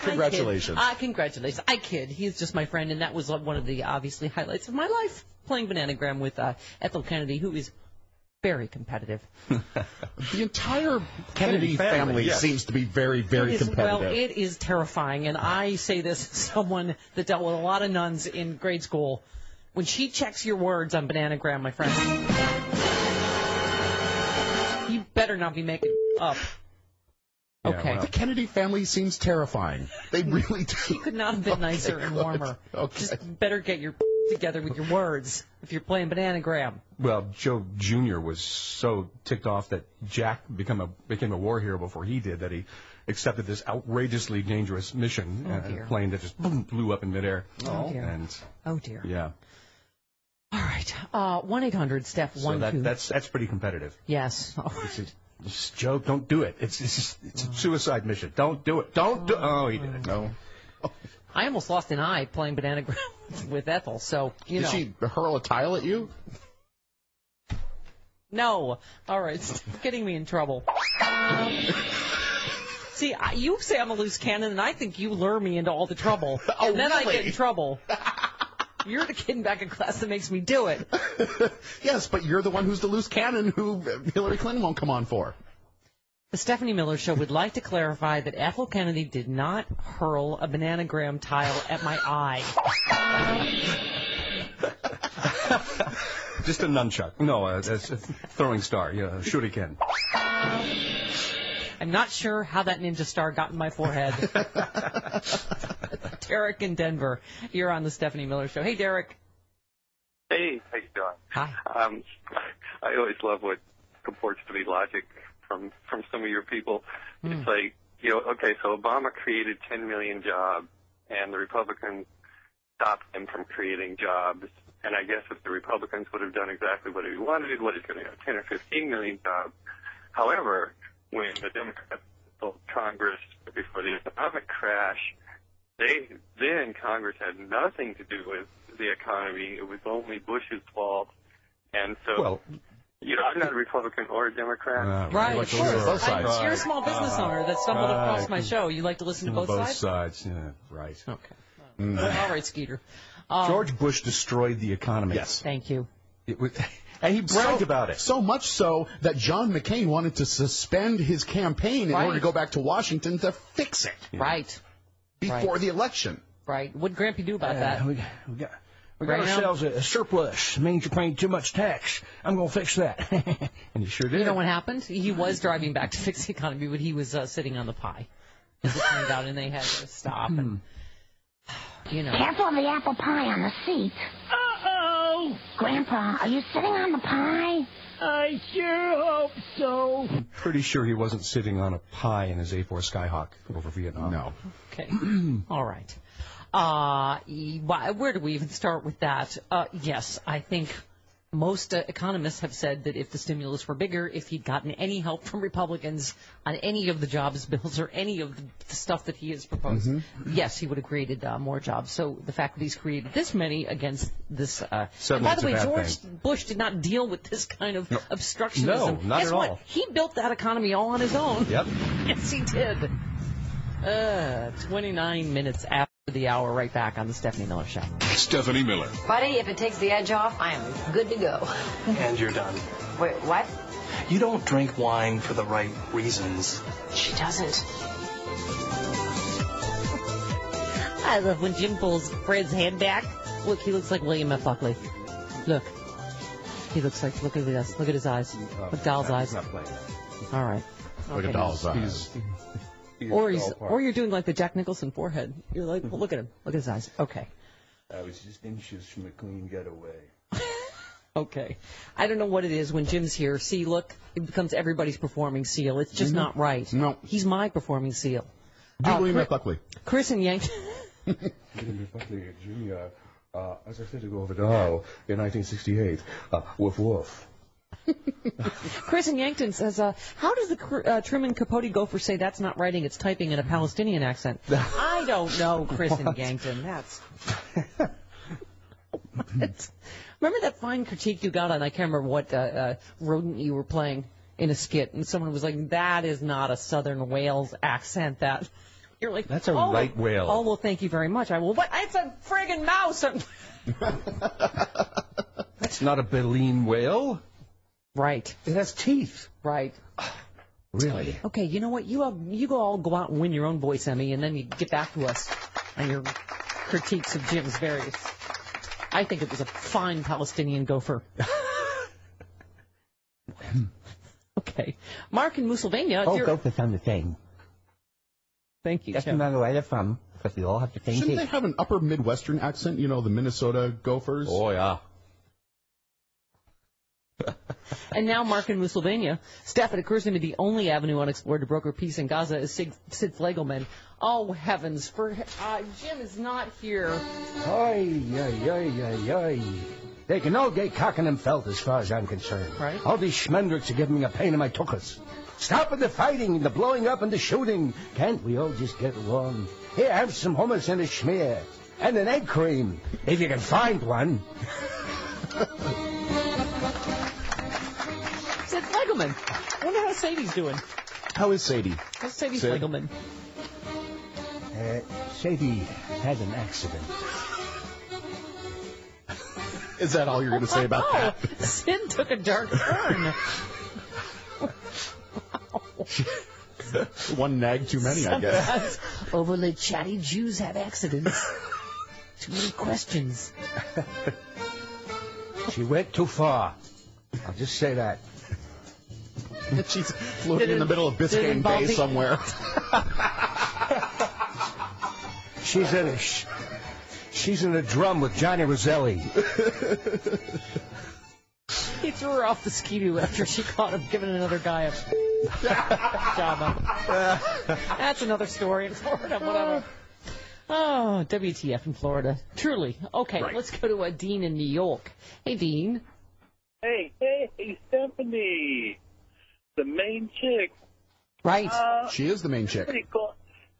Congratulations. Congratulations. I kid. He's just my friend, and that was one of the, obviously, highlights of my life, playing Bananagram with Ethel Kennedy, who is very competitive. The entire Kennedy family seems to be very, very competitive. Well, it is terrifying, and I say this as someone that dealt with a lot of nuns in grade school. When she checks your words on Bananagram, my friend, you better not be making up. Okay. Yeah, well, the Kennedy family seems terrifying. They really do. She could not have been nicer and warmer. Okay. Just better get your together with your words if you're playing Bananagram. Well, Joe Jr. was so ticked off that Jack became a war hero before he did that he accepted this outrageously dangerous mission, a plane that just blew up in midair. Oh, dear. And, oh, dear. Yeah. All right. 1-800-STEPH. So that's pretty competitive. Yes. Joe, don't do it. It's a suicide mission. Don't do it. Don't do. Oh, he did it. No. I almost lost an eye playing Bananagram with Ethel. So Did she hurl a tile at you? No. All right. Stop getting me in trouble. See, you say I'm a loose cannon, and I think you lure me into all the trouble. And then really? I get in trouble. You're the kid back in class that makes me do it. Yes, but you're the one who's the loose cannon who Hillary Clinton won't come on for. The Stephanie Miller Show would like to clarify that Ethel Kennedy did not hurl a Bananagram tile at my eye. Just a nunchuck. No, that's a throwing star. Yeah, shuriken. I'm not sure how that ninja star got in my forehead. Derek in Denver, you're on the Stephanie Miller Show. Hey, Derek. Hey, how you doing? Hi. I always love what purports to be logic from some of your people. It's like, okay, so Obama created 10 million jobs, and the Republicans stopped him from creating jobs. And I guess if the Republicans would have done exactly what he wanted, what he's going to have 10 or 15 million jobs. However, when the Democrats told Congress before the economic crash, then Congress had nothing to do with the economy. It was only Bush's fault. And so, I'm not a Republican or a Democrat. Right, of course. Both sides. You're a small business owner that stumbled across my show. You like to listen to both sides? Both sides, yeah, right. Okay. All right, Skeeter. George Bush destroyed the economy. Yes. Thank you. And he bragged about it. So much so that John McCain wanted to suspend his campaign in order to go back to Washington to fix it. Yeah. Right. Before the election. Right. What did Grampy do about that? We got ourselves a surplus. It means you're paying too much tax. I'm going to fix that. And he sure did. You know what happened? He was driving back to fix the economy, but he was sitting on the pie, as it turned out, and they had to stop. And, Careful of the apple pie on the seat. Uh-oh! Grandpa, are you sitting on the pie? I sure hope so. I'm pretty sure he wasn't sitting on a pie in his A4 Skyhawk over Vietnam. No. Okay. All right. Where do we even start with that? Yes, I think most economists have said that if the stimulus were bigger, if he'd gotten any help from Republicans on any of the jobs bills or any of the stuff that he has proposed, yes, he would have created more jobs. So the fact that he's created this many against this... and by the way, George Bush did not deal with this kind of obstructionism. No, not Guess at what? all. He built that economy all on his own. Yep. Yes, he did. 29 minutes after the hour, right back on the Stephanie Miller Show. Stephanie Miller. Buddy, if it takes the edge off, I am good to go. And you're done. Wait, what? You don't drink wine for the right reasons. She doesn't. I love when Jim pulls Fred's head back. Look, he looks like William F. Buckley. Look. He looks like, look at this. Look at his eyes. Look, Doll's eyes. All right. Look at Doll's eyes. Or you're doing like the Jack Nicholson forehead. You're like, well, look at him. Look at his eyes. Okay. I was just inches from a clean getaway. Okay. I don't know what it is when Jim's here. See, look, it becomes everybody's performing seal. It's just not right. No. He's my performing seal. William F. Buckley. Chris and Yankton. William F. Buckley Jr., as I said to go over the aisle in 1968, woof woof. Chris in Yankton says, how does the Truman Capote gopher say that's not writing, it's typing in a Palestinian accent? I don't know, Chris in Yankton. That's... Remember that fine critique you got on, I can't remember what rodent you were playing in a skit, and someone was like, that is not a Southern Wales accent, that... You're like, that's a right whale. Oh, well, thank you very much. I will, but it's a friggin' mouse. That's not a baleen whale. Right. It has teeth. Right. Really? Okay, you know what? You all go out and win your own voice Emmy, and then you get back to us on your critiques of Jim's various. I think it was a fine Palestinian gopher. Okay. Mark in Pennsylvania. Oh, gophers on the thing. Thank you. Doesn't matter where they're from, because we all have the same Shouldn't teeth. they have an upper Midwestern accent? You know, the Minnesota Gophers? Oh, yeah. And now, Mark in Pennsylvania. Staff, it occurs to me the only avenue unexplored to broker peace in Gaza is Sid Flegelman. Oh, heavens. Jim is not here. Oy, oy, oy, oy, oy. They can all get cock in them felt as far as I'm concerned. Right. All these schmendricks are giving me a pain in my tuchus. Stopping the fighting, the blowing up, and the shooting. Can't we all just get along? Here, have some hummus and a schmear. And an egg cream, if you can find one. Sid Flegelman. I wonder how Sadie's doing. How is Sadie? How's Sadie Sid? Flegelman? Sadie had an accident. Is that all you're going to say about that? Sid took a dark turn. One nag too many, I guess. Overly chatty Jews have accidents. Too many questions. She went too far. I'll just say that. She's floating in the middle of Biscayne Bay somewhere. She's in a drum with Johnny Roselli. He threw her off the ski-doo after she caught him giving another guy a job. That's another story in Florida, whatever. Oh, WTF in Florida. Truly. Okay, right. Let's go to Dean in New York. Hey, Dean. Hey, Stephanie. The main chick. Right. She is the main chick.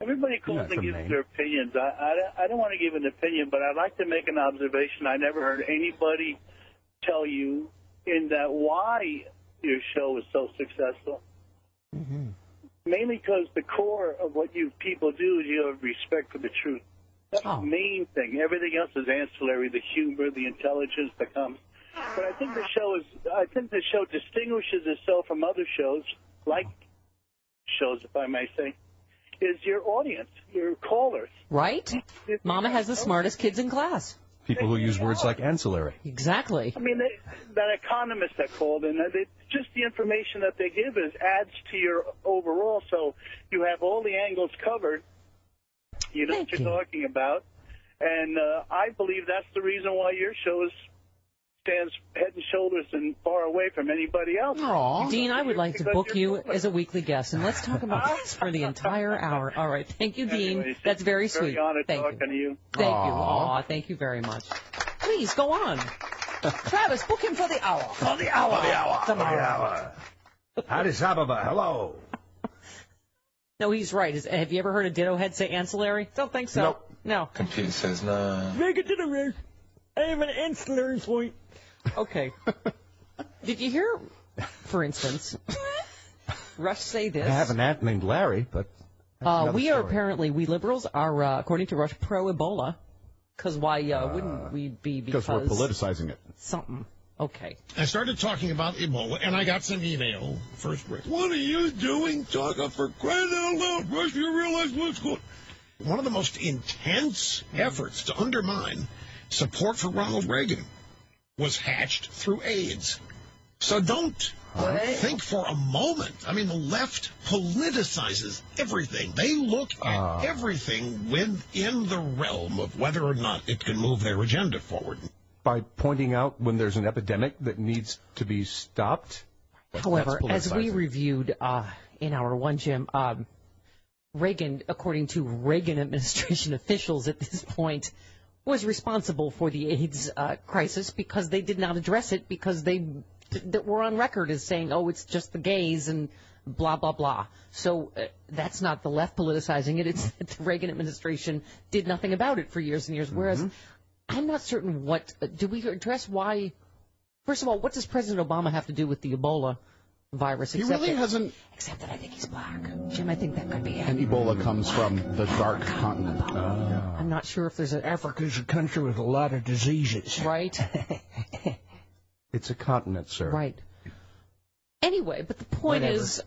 Everybody calls and gives their opinions. I don't want to give an opinion, but I'd like to make an observation. I never heard anybody tell you in that why your show is so successful. Mm-hmm. Mainly because the core of what you people do is you have respect for the truth. That's the main thing. Everything else is ancillary, the humor, the intelligence that comes. But I think the show distinguishes itself from other shows, like shows, if I may say, is your audience, your callers. Right? Mama has the smartest kids in class. People who use words like ancillary. Exactly. I mean, that economist that called in, just the information that they give adds to your overall, so you have all the angles covered. You know what you're talking about. And I believe that's the reason why your show stands head and shoulders and far away from anybody else. Aww. Dean, I would like to book you as a weekly guest, and let's talk about this for the entire hour. All right. Thank you, Dean. Anyways, that's very sweet. Very honored Thank talking to you. Thank you. Aw, thank you very much. Please, go on. Travis, book him for the hour. For the hour. Tomorrow. Addis Ababa, hello. No, he's right. Have you ever heard a ditto head say ancillary? Don't think so. Nope. No. Computer says no. Make a ditto head. I have an ancillary point. Okay. Did you hear, for instance, Rush say this? I have an aunt named Larry, but we liberals are, according to Rush, pro-Ebola. Because why wouldn't we be? Because we're politicizing it. Something. Okay. I started talking about Ebola, and I got some email. First break. What are you doing? Talking for crying out loud. Rush, you realize what's going on. One of the most intense efforts to undermine support for Ronald Reagan was hatched through AIDS. So don't think for a moment. I mean, the left politicizes everything. They look at everything within the realm of whether or not it can move their agenda forward. By pointing out when there's an epidemic that needs to be stopped? However, as we reviewed in our one, Jim, Reagan, according to Reagan administration officials at this point, was responsible for the AIDS crisis because they did not address it because they were on record as saying, oh, it's just the gays and blah, blah, blah. So that's not the left politicizing it. It's that the Reagan administration did nothing about it for years and years. Whereas I'm not certain do we address why, first of all, what does President Obama have to do with the Ebola virus? He really hasn't. Except that I think he's black. Jim, I think that could be it. And Ebola comes from the dark continent. I'm not sure if there's Africa's a country with a lot of diseases. Right? It's a continent, sir. Right. Anyway, but the point is,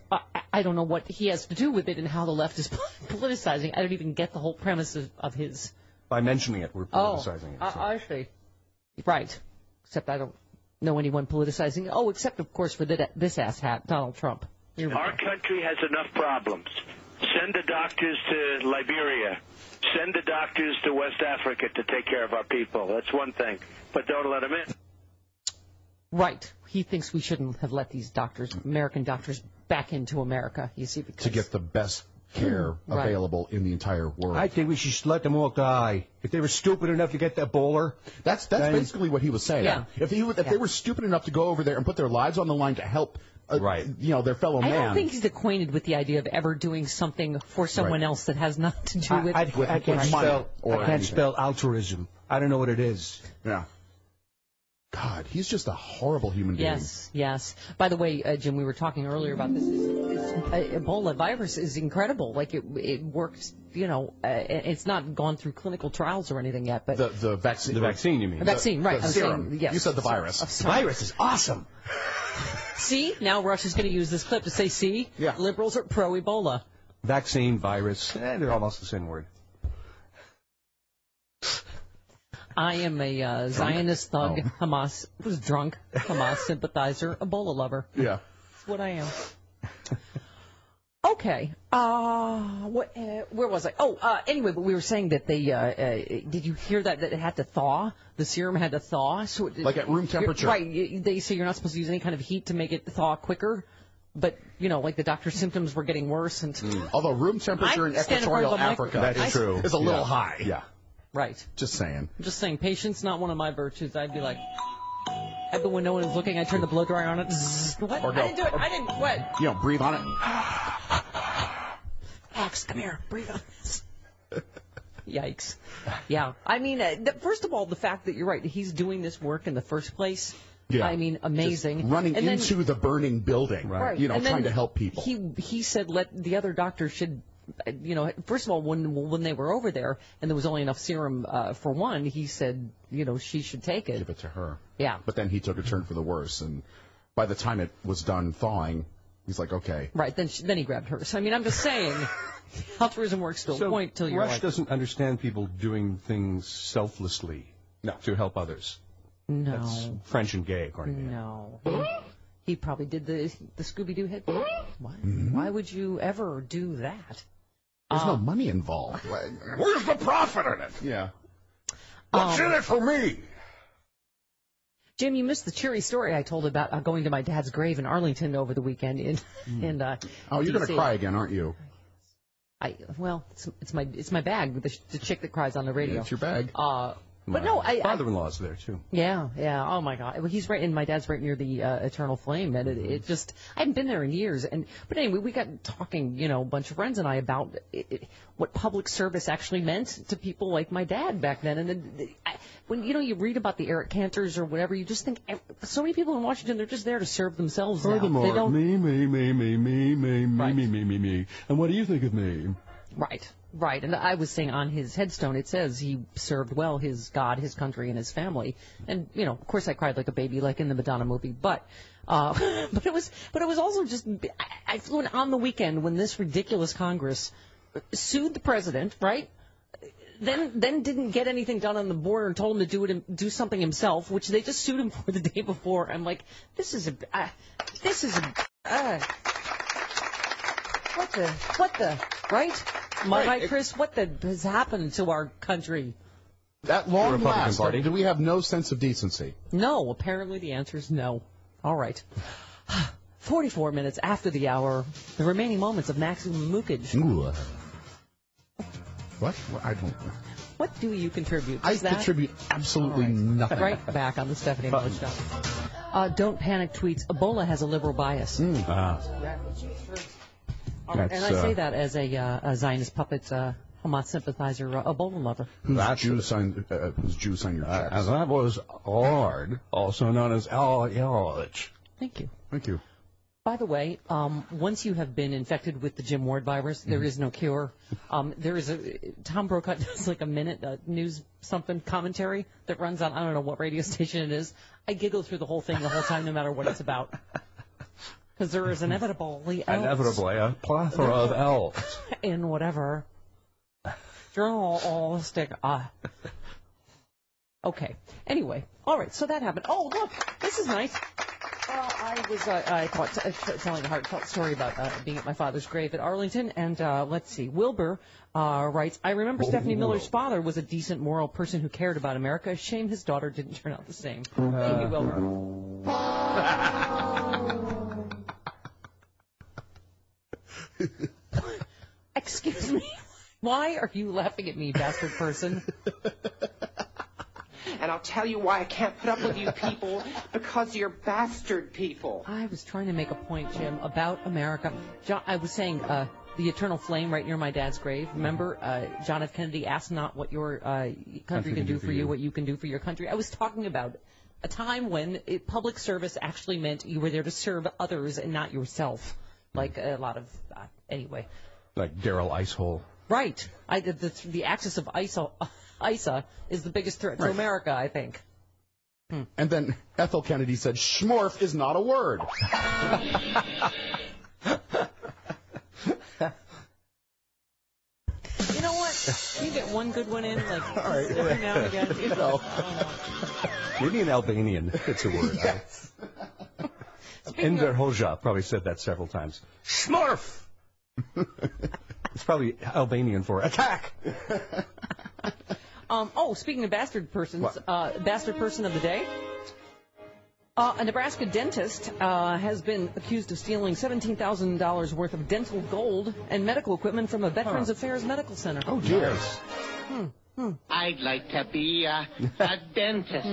I don't know what he has to do with it and how the left is politicizing. I don't even get the whole premise of his. By mentioning it, we're politicizing it. So. I see. Right. Except I don't know anyone politicizing. Oh, except, of course, for this asshat, Donald Trump. Our country has enough problems. Send the doctors to Liberia. Send the doctors to West Africa to take care of our people. That's one thing. But don't let them in. Right. He thinks we shouldn't have let these doctors, American doctors, back into America, you see. Because to get the best care available in the entire world. I think we should let them all die. If they were stupid enough to get that Ebola. That's basically what he was saying. Yeah. If they were stupid enough to go over there and put their lives on the line to help their fellow man. I don't think he's acquainted with the idea of ever doing something for someone else that has nothing to do with I can't spell altruism. I don't know what it is. Yeah. God, he's just a horrible human being. Yes, yes. By the way, Jim, we were talking earlier about this. Ebola virus is incredible. Like, it works, it's not gone through clinical trials or anything yet. But the vaccine. The vaccine, you mean? The vaccine, right. The serum. Saying, yes. You said the virus. The virus is awesome. See? Now Russia's going to use this clip to say, see? Yeah. Liberals are pro-Ebola. Vaccine, virus, they're almost the same word. I am a Zionist thug, Hamas sympathizer, Ebola lover. Yeah. That's what I am. Okay. Where was I? Anyway, but we were saying that they, did you hear that it had to thaw? The serum had to thaw? So like at room temperature. Right. They say you're not supposed to use any kind of heat to make it thaw quicker. But, like the doctor's symptoms were getting worse. And although room temperature in equatorial Africa is a little high. Yeah. Right. Just saying. I'm just saying, patience, not one of my virtues. I'd be like, when no one is looking, I turn the blow dryer on it. What? I didn't do it. I didn't. What? Breathe on it. Max, come here. Breathe on this. Yikes. Yeah. I mean, first of all, the fact that you're right, he's doing this work in the first place. Yeah. I mean, amazing. Just running into the burning building. Right. Trying to help people. He said the other doctor should. First of all, when they were over there and there was only enough serum for one, he said, she should take it. Give it to her. Yeah. But then he took a turn for the worse, and by the time it was done thawing, he's like, okay. Right. Then he grabbed her. So I mean, I'm just saying, altruism works to a point till you're Rush doesn't understand people doing things selflessly to help others. No. That's French and gay, according to him. No. He probably did the Scooby-Doo hit. Why would you ever do that? There's no money involved. Where's the profit in it? Yeah. What's in it for me? Jim, you missed the cheery story I told about going to my dad's grave in Arlington over the weekend. You're going to cry again, aren't you? It's my bag. The chick that cries on the radio. Yeah, it's your bag. But no, father-in-law's there too. Yeah. Oh my God, he's right, and my dad's right near the Eternal Flame, and it just I haven't been there in years. But anyway, we got talking, a bunch of friends and I about what public service actually meant to people like my dad back then. And when you read about the Eric Cantors or whatever, you just think so many people in Washington, they're just there to serve themselves. Furthermore, now. They don't... me. And what do you think of me? Right. Right, and I was saying on his headstone it says he served well his God, his country, and his family. And of course, I cried like a baby, like in the Madonna movie. But it was also just I flew in on the weekend when this ridiculous Congress sued the president, right? Then didn't get anything done on the border and told him to do something himself, which they just sued him for the day before. I'm like, what the right? Right, Chris, what has happened to our country? At long last, do we have no sense of decency? No, apparently the answer is no. All right. 44 minutes after the hour, the remaining moments of maximum mookage. Ooh. What? I don't. What do you contribute? I contribute absolutely nothing. Right back on the Stephanie Miller Show. Don't panic tweets. Ebola has a liberal bias. And I say that as a Zionist puppet, Hamas sympathizer, Ebola lover. Whose Jew signed your checks? And that was Ard, also known as Al-Yarlich. Thank you. Thank you. By the way, once you have been infected with the Jim Ward virus, there is no cure. There is Tom Brokaw does like a minute news something commentary that runs on, I don't know what radio station it is. I giggle through the whole thing the whole time, no matter what it's about. Because there is inevitably a plethora of elves. In whatever. Journalistic. Okay. Anyway. All right. So that happened. Oh, look. This is nice. I thought telling a heartfelt story about being at my father's grave at Arlington. And let's see. Wilbur writes, I remember Stephanie Miller's father was a decent, moral person who cared about America. Shame his daughter didn't turn out the same. Thank you, Wilbur. Excuse me. Why are you laughing at me, bastard person? And I'll tell you why I can't put up with you people, because you're bastard people. I was trying to make a point, Jim, about America. I was saying the eternal flame right near my dad's grave. Remember, John F. Kennedy asked not what your country can do for you, what you can do for your country. I was talking about a time when public service actually meant you were there to serve others and not yourself. Like a lot of, anyway. Like Daryl Icehole. Right. The axis of ISA is the biggest threat to America, I think. And then Ethel Kennedy said, "Schmorf is not a word." You know what? You get one good one in, like, all right, every now and again. You know. Maybe an Albanian, it's a word. Yes. Enver Hoxha probably said that several times. Schmorf! It's probably Albanian for attack. Speaking of bastard persons, bastard person of the day. A Nebraska dentist has been accused of stealing $17,000 worth of dental gold and medical equipment from a Veterans Affairs medical center. Oh, dear. I'd like to be a dentist.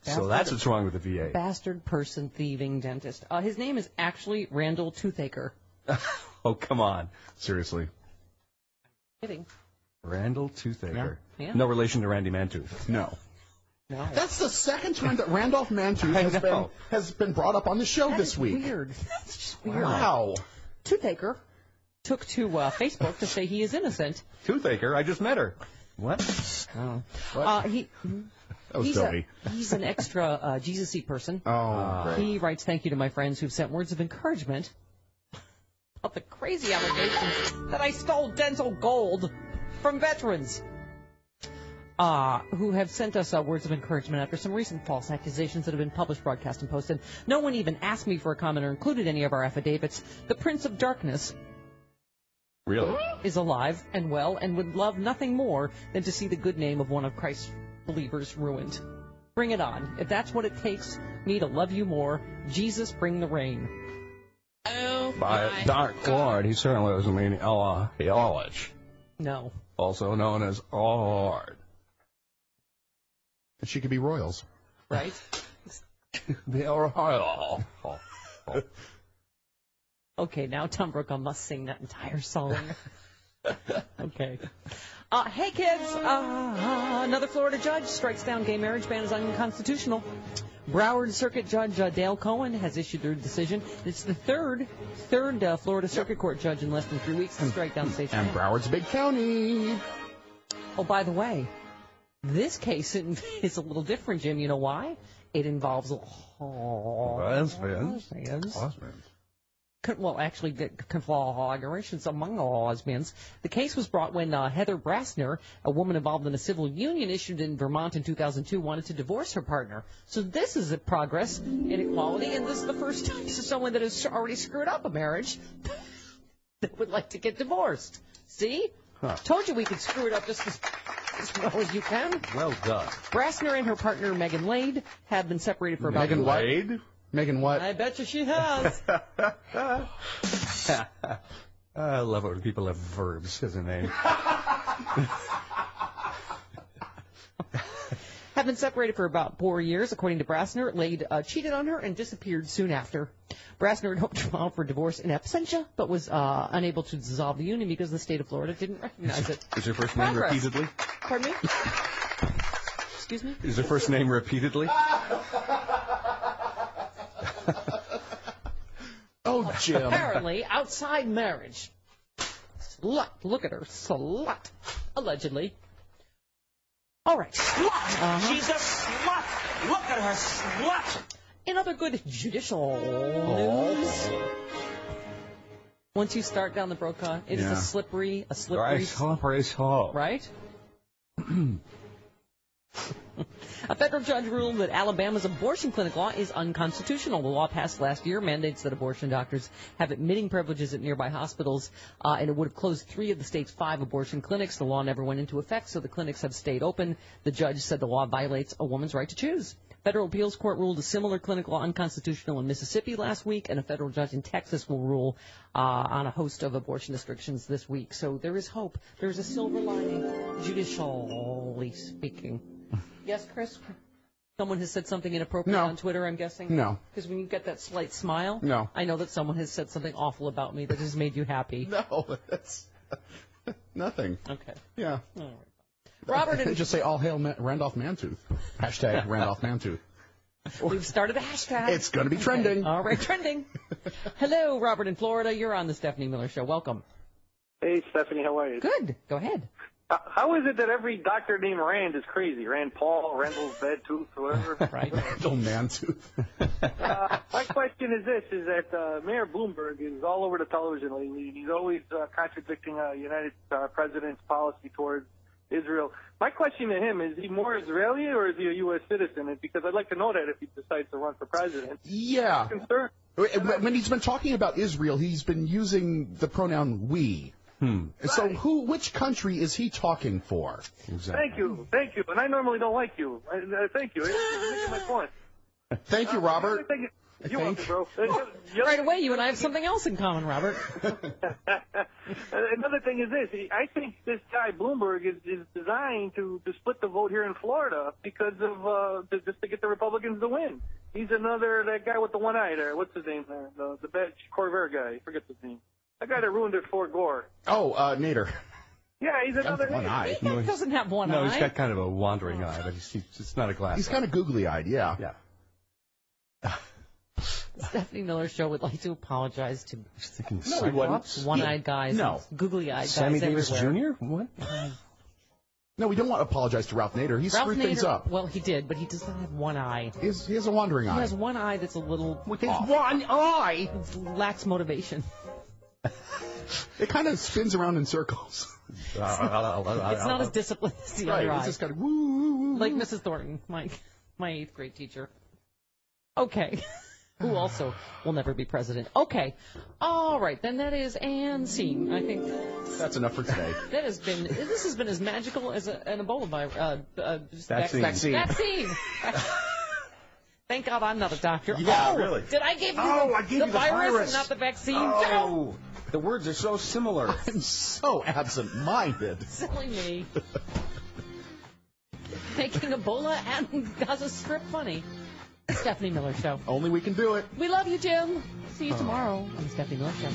So that's what's wrong with the VA. Bastard person thieving dentist. His name is actually Randall Toothaker. Oh, come on. Seriously. Kidding. Randall Toothaker. Yeah. No relation to Randy Mantooth. No. No. That's the second time that Randolph Mantooth has been brought up on the show this week. Weird. That's just weird. Wow. Toothaker took to Facebook to say he is innocent. Toothaker? I just met her. What? Oh. What? That was Toby. He's an extra Jesus-y person. Oh, great. He writes, "Thank you to my friends who've sent words of encouragement about the crazy allegations that I stole dental gold from veterans. Who have sent us words of encouragement after some recent false accusations that have been published, broadcast, and posted. No one even asked me for a comment or included any of our affidavits. The Prince of Darkness is alive and well and would love nothing more than to see the good name of one of Christ's believers ruined. Bring it on. If that's what it takes me to love you more, Jesus, bring the rain." Oh, By Dark Lord, he certainly doesn't mean Yarlich. No. Also known as Ard. She could be Royals. Right? The Royal. Okay, now Tom Brokaw must sing that entire song. Okay. Hey, kids. Another Florida judge strikes down gay marriage ban as unconstitutional. Broward Circuit Judge Dale Cohen has issued their decision. It's the third Florida Circuit Court judge in less than 3 weeks to strike down state's And Broward's a big county. Oh, by the way, this case is a little different, Jim. You know why? It involves lesbians. Well, actually, conflagrations among the lesbians. The case was brought when Heather Brassner, a woman involved in a civil union issued in Vermont in 2002, wanted to divorce her partner. So this is a progress in equality, and this is the first time this is someone that has already screwed up a marriage that would like to get divorced. See? Told you we could screw it up just as well as you can. Well done. Brassner and her partner, Megan Lade, have been separated for about... Megan Lade? Megan what? I bet you she has. I love it when people have verbs as a name. Have been separated for about 4 years, according to Brassner. Lade cheated on her and disappeared soon after. Brassner had hoped to file for divorce in absentia, but was unable to dissolve the union because the state of Florida didn't recognize it. Is her first name repeatedly? Pardon me? Excuse me? Is her first name repeatedly? Oh, Jim. Apparently, outside marriage. Slut. Look at her. Slut. Allegedly. All right. Slut! She's a slut! Look at her, slut! In other good judicial news, once you start down the Brokaw, it is a slippery right? A federal judge ruled that Alabama's abortion clinic law is unconstitutional. The law passed last year mandates that abortion doctors have admitting privileges at nearby hospitals, and it would have closed 3 of the state's 5 abortion clinics. The law never went into effect, so the clinics have stayed open. The judge said the law violates a woman's right to choose. Federal appeals court ruled a similar clinic law unconstitutional in Mississippi last week, and a federal judge in Texas will rule on a host of abortion restrictions this week. So there is hope. There is a silver lining, judicially speaking. Yes, Chris? Someone has said something inappropriate on Twitter, I'm guessing? No. Because when you get that slight smile, no. I know that someone has said something awful about me that has made you happy. No, that's nothing. Okay. Yeah. All right. Robert and... Just say, all hail Randolph Mantooth. Hashtag Randolph Mantooth. We've started a hashtag. It's going to be trending. Okay. All right, trending. Hello, Robert in Florida. You're on the Stephanie Miller Show. Welcome. Hey, Stephanie, how are you? Good. Go ahead. How is it that every doctor named Rand is crazy? Rand Paul, Randall's Bad Tooth, whatever. Right. Randall Mantooth. My question is this, is that Mayor Bloomberg is all over the television lately, and he's always contradicting United president's policy towards Israel. My question to him, is he more Israeli or is he a U.S. citizen? Because I'd like to know that if he decides to run for president. Yeah. Concerned. When he's been talking about Israel, he's been using the pronoun we. So which country is he talking for? Exactly. Thank you. And I normally don't like you. Thank you. You're making my point. Thank you, Robert. You're welcome, bro. Right away, you and I have something else in common, Robert. Another thing is this. I think this guy, Bloomberg, is designed to split the vote here in Florida because of just to get the Republicans to win. He's that guy with the one eye there. What's his name there? The bad Corvair guy. I forget his name. That guy that ruined it for Gore. Oh, Nader. Yeah, he's another one eye. He doesn't have one eye. No, he's got kind of a wandering eye, but it's not a glass. He's kind of googly-eyed, yeah. Yeah. Stephanie Miller Show would like to apologize to one-eyed guys, googly-eyed guys Sammy Davis everywhere. Jr.? What? No, we don't want to apologize to Ralph Nader. He screwed things up. Well, he did, but he does not have one eye. He has a wandering eye. He has one eye that's a little off. One eye? It lacks motivation. It kind of spins around in circles. It's not as disciplined as the other eye. It's just kind of woo. Like Mrs. Thornton, my 8th grade teacher. Okay. Who also will never be president. Okay. All right. Then that is and scene. I think that's enough for today. This has been as magical as an Ebola vaccine. Thank God I'm not a doctor. Yeah, really. Did I give you the virus and not the vaccine? Oh, the words are so similar. I'm so absent-minded. Silly me. Making Ebola and Gaza Strip funny. Stephanie Miller Show. Only we can do it. We love you, Jim. See you tomorrow on the Stephanie Miller Show.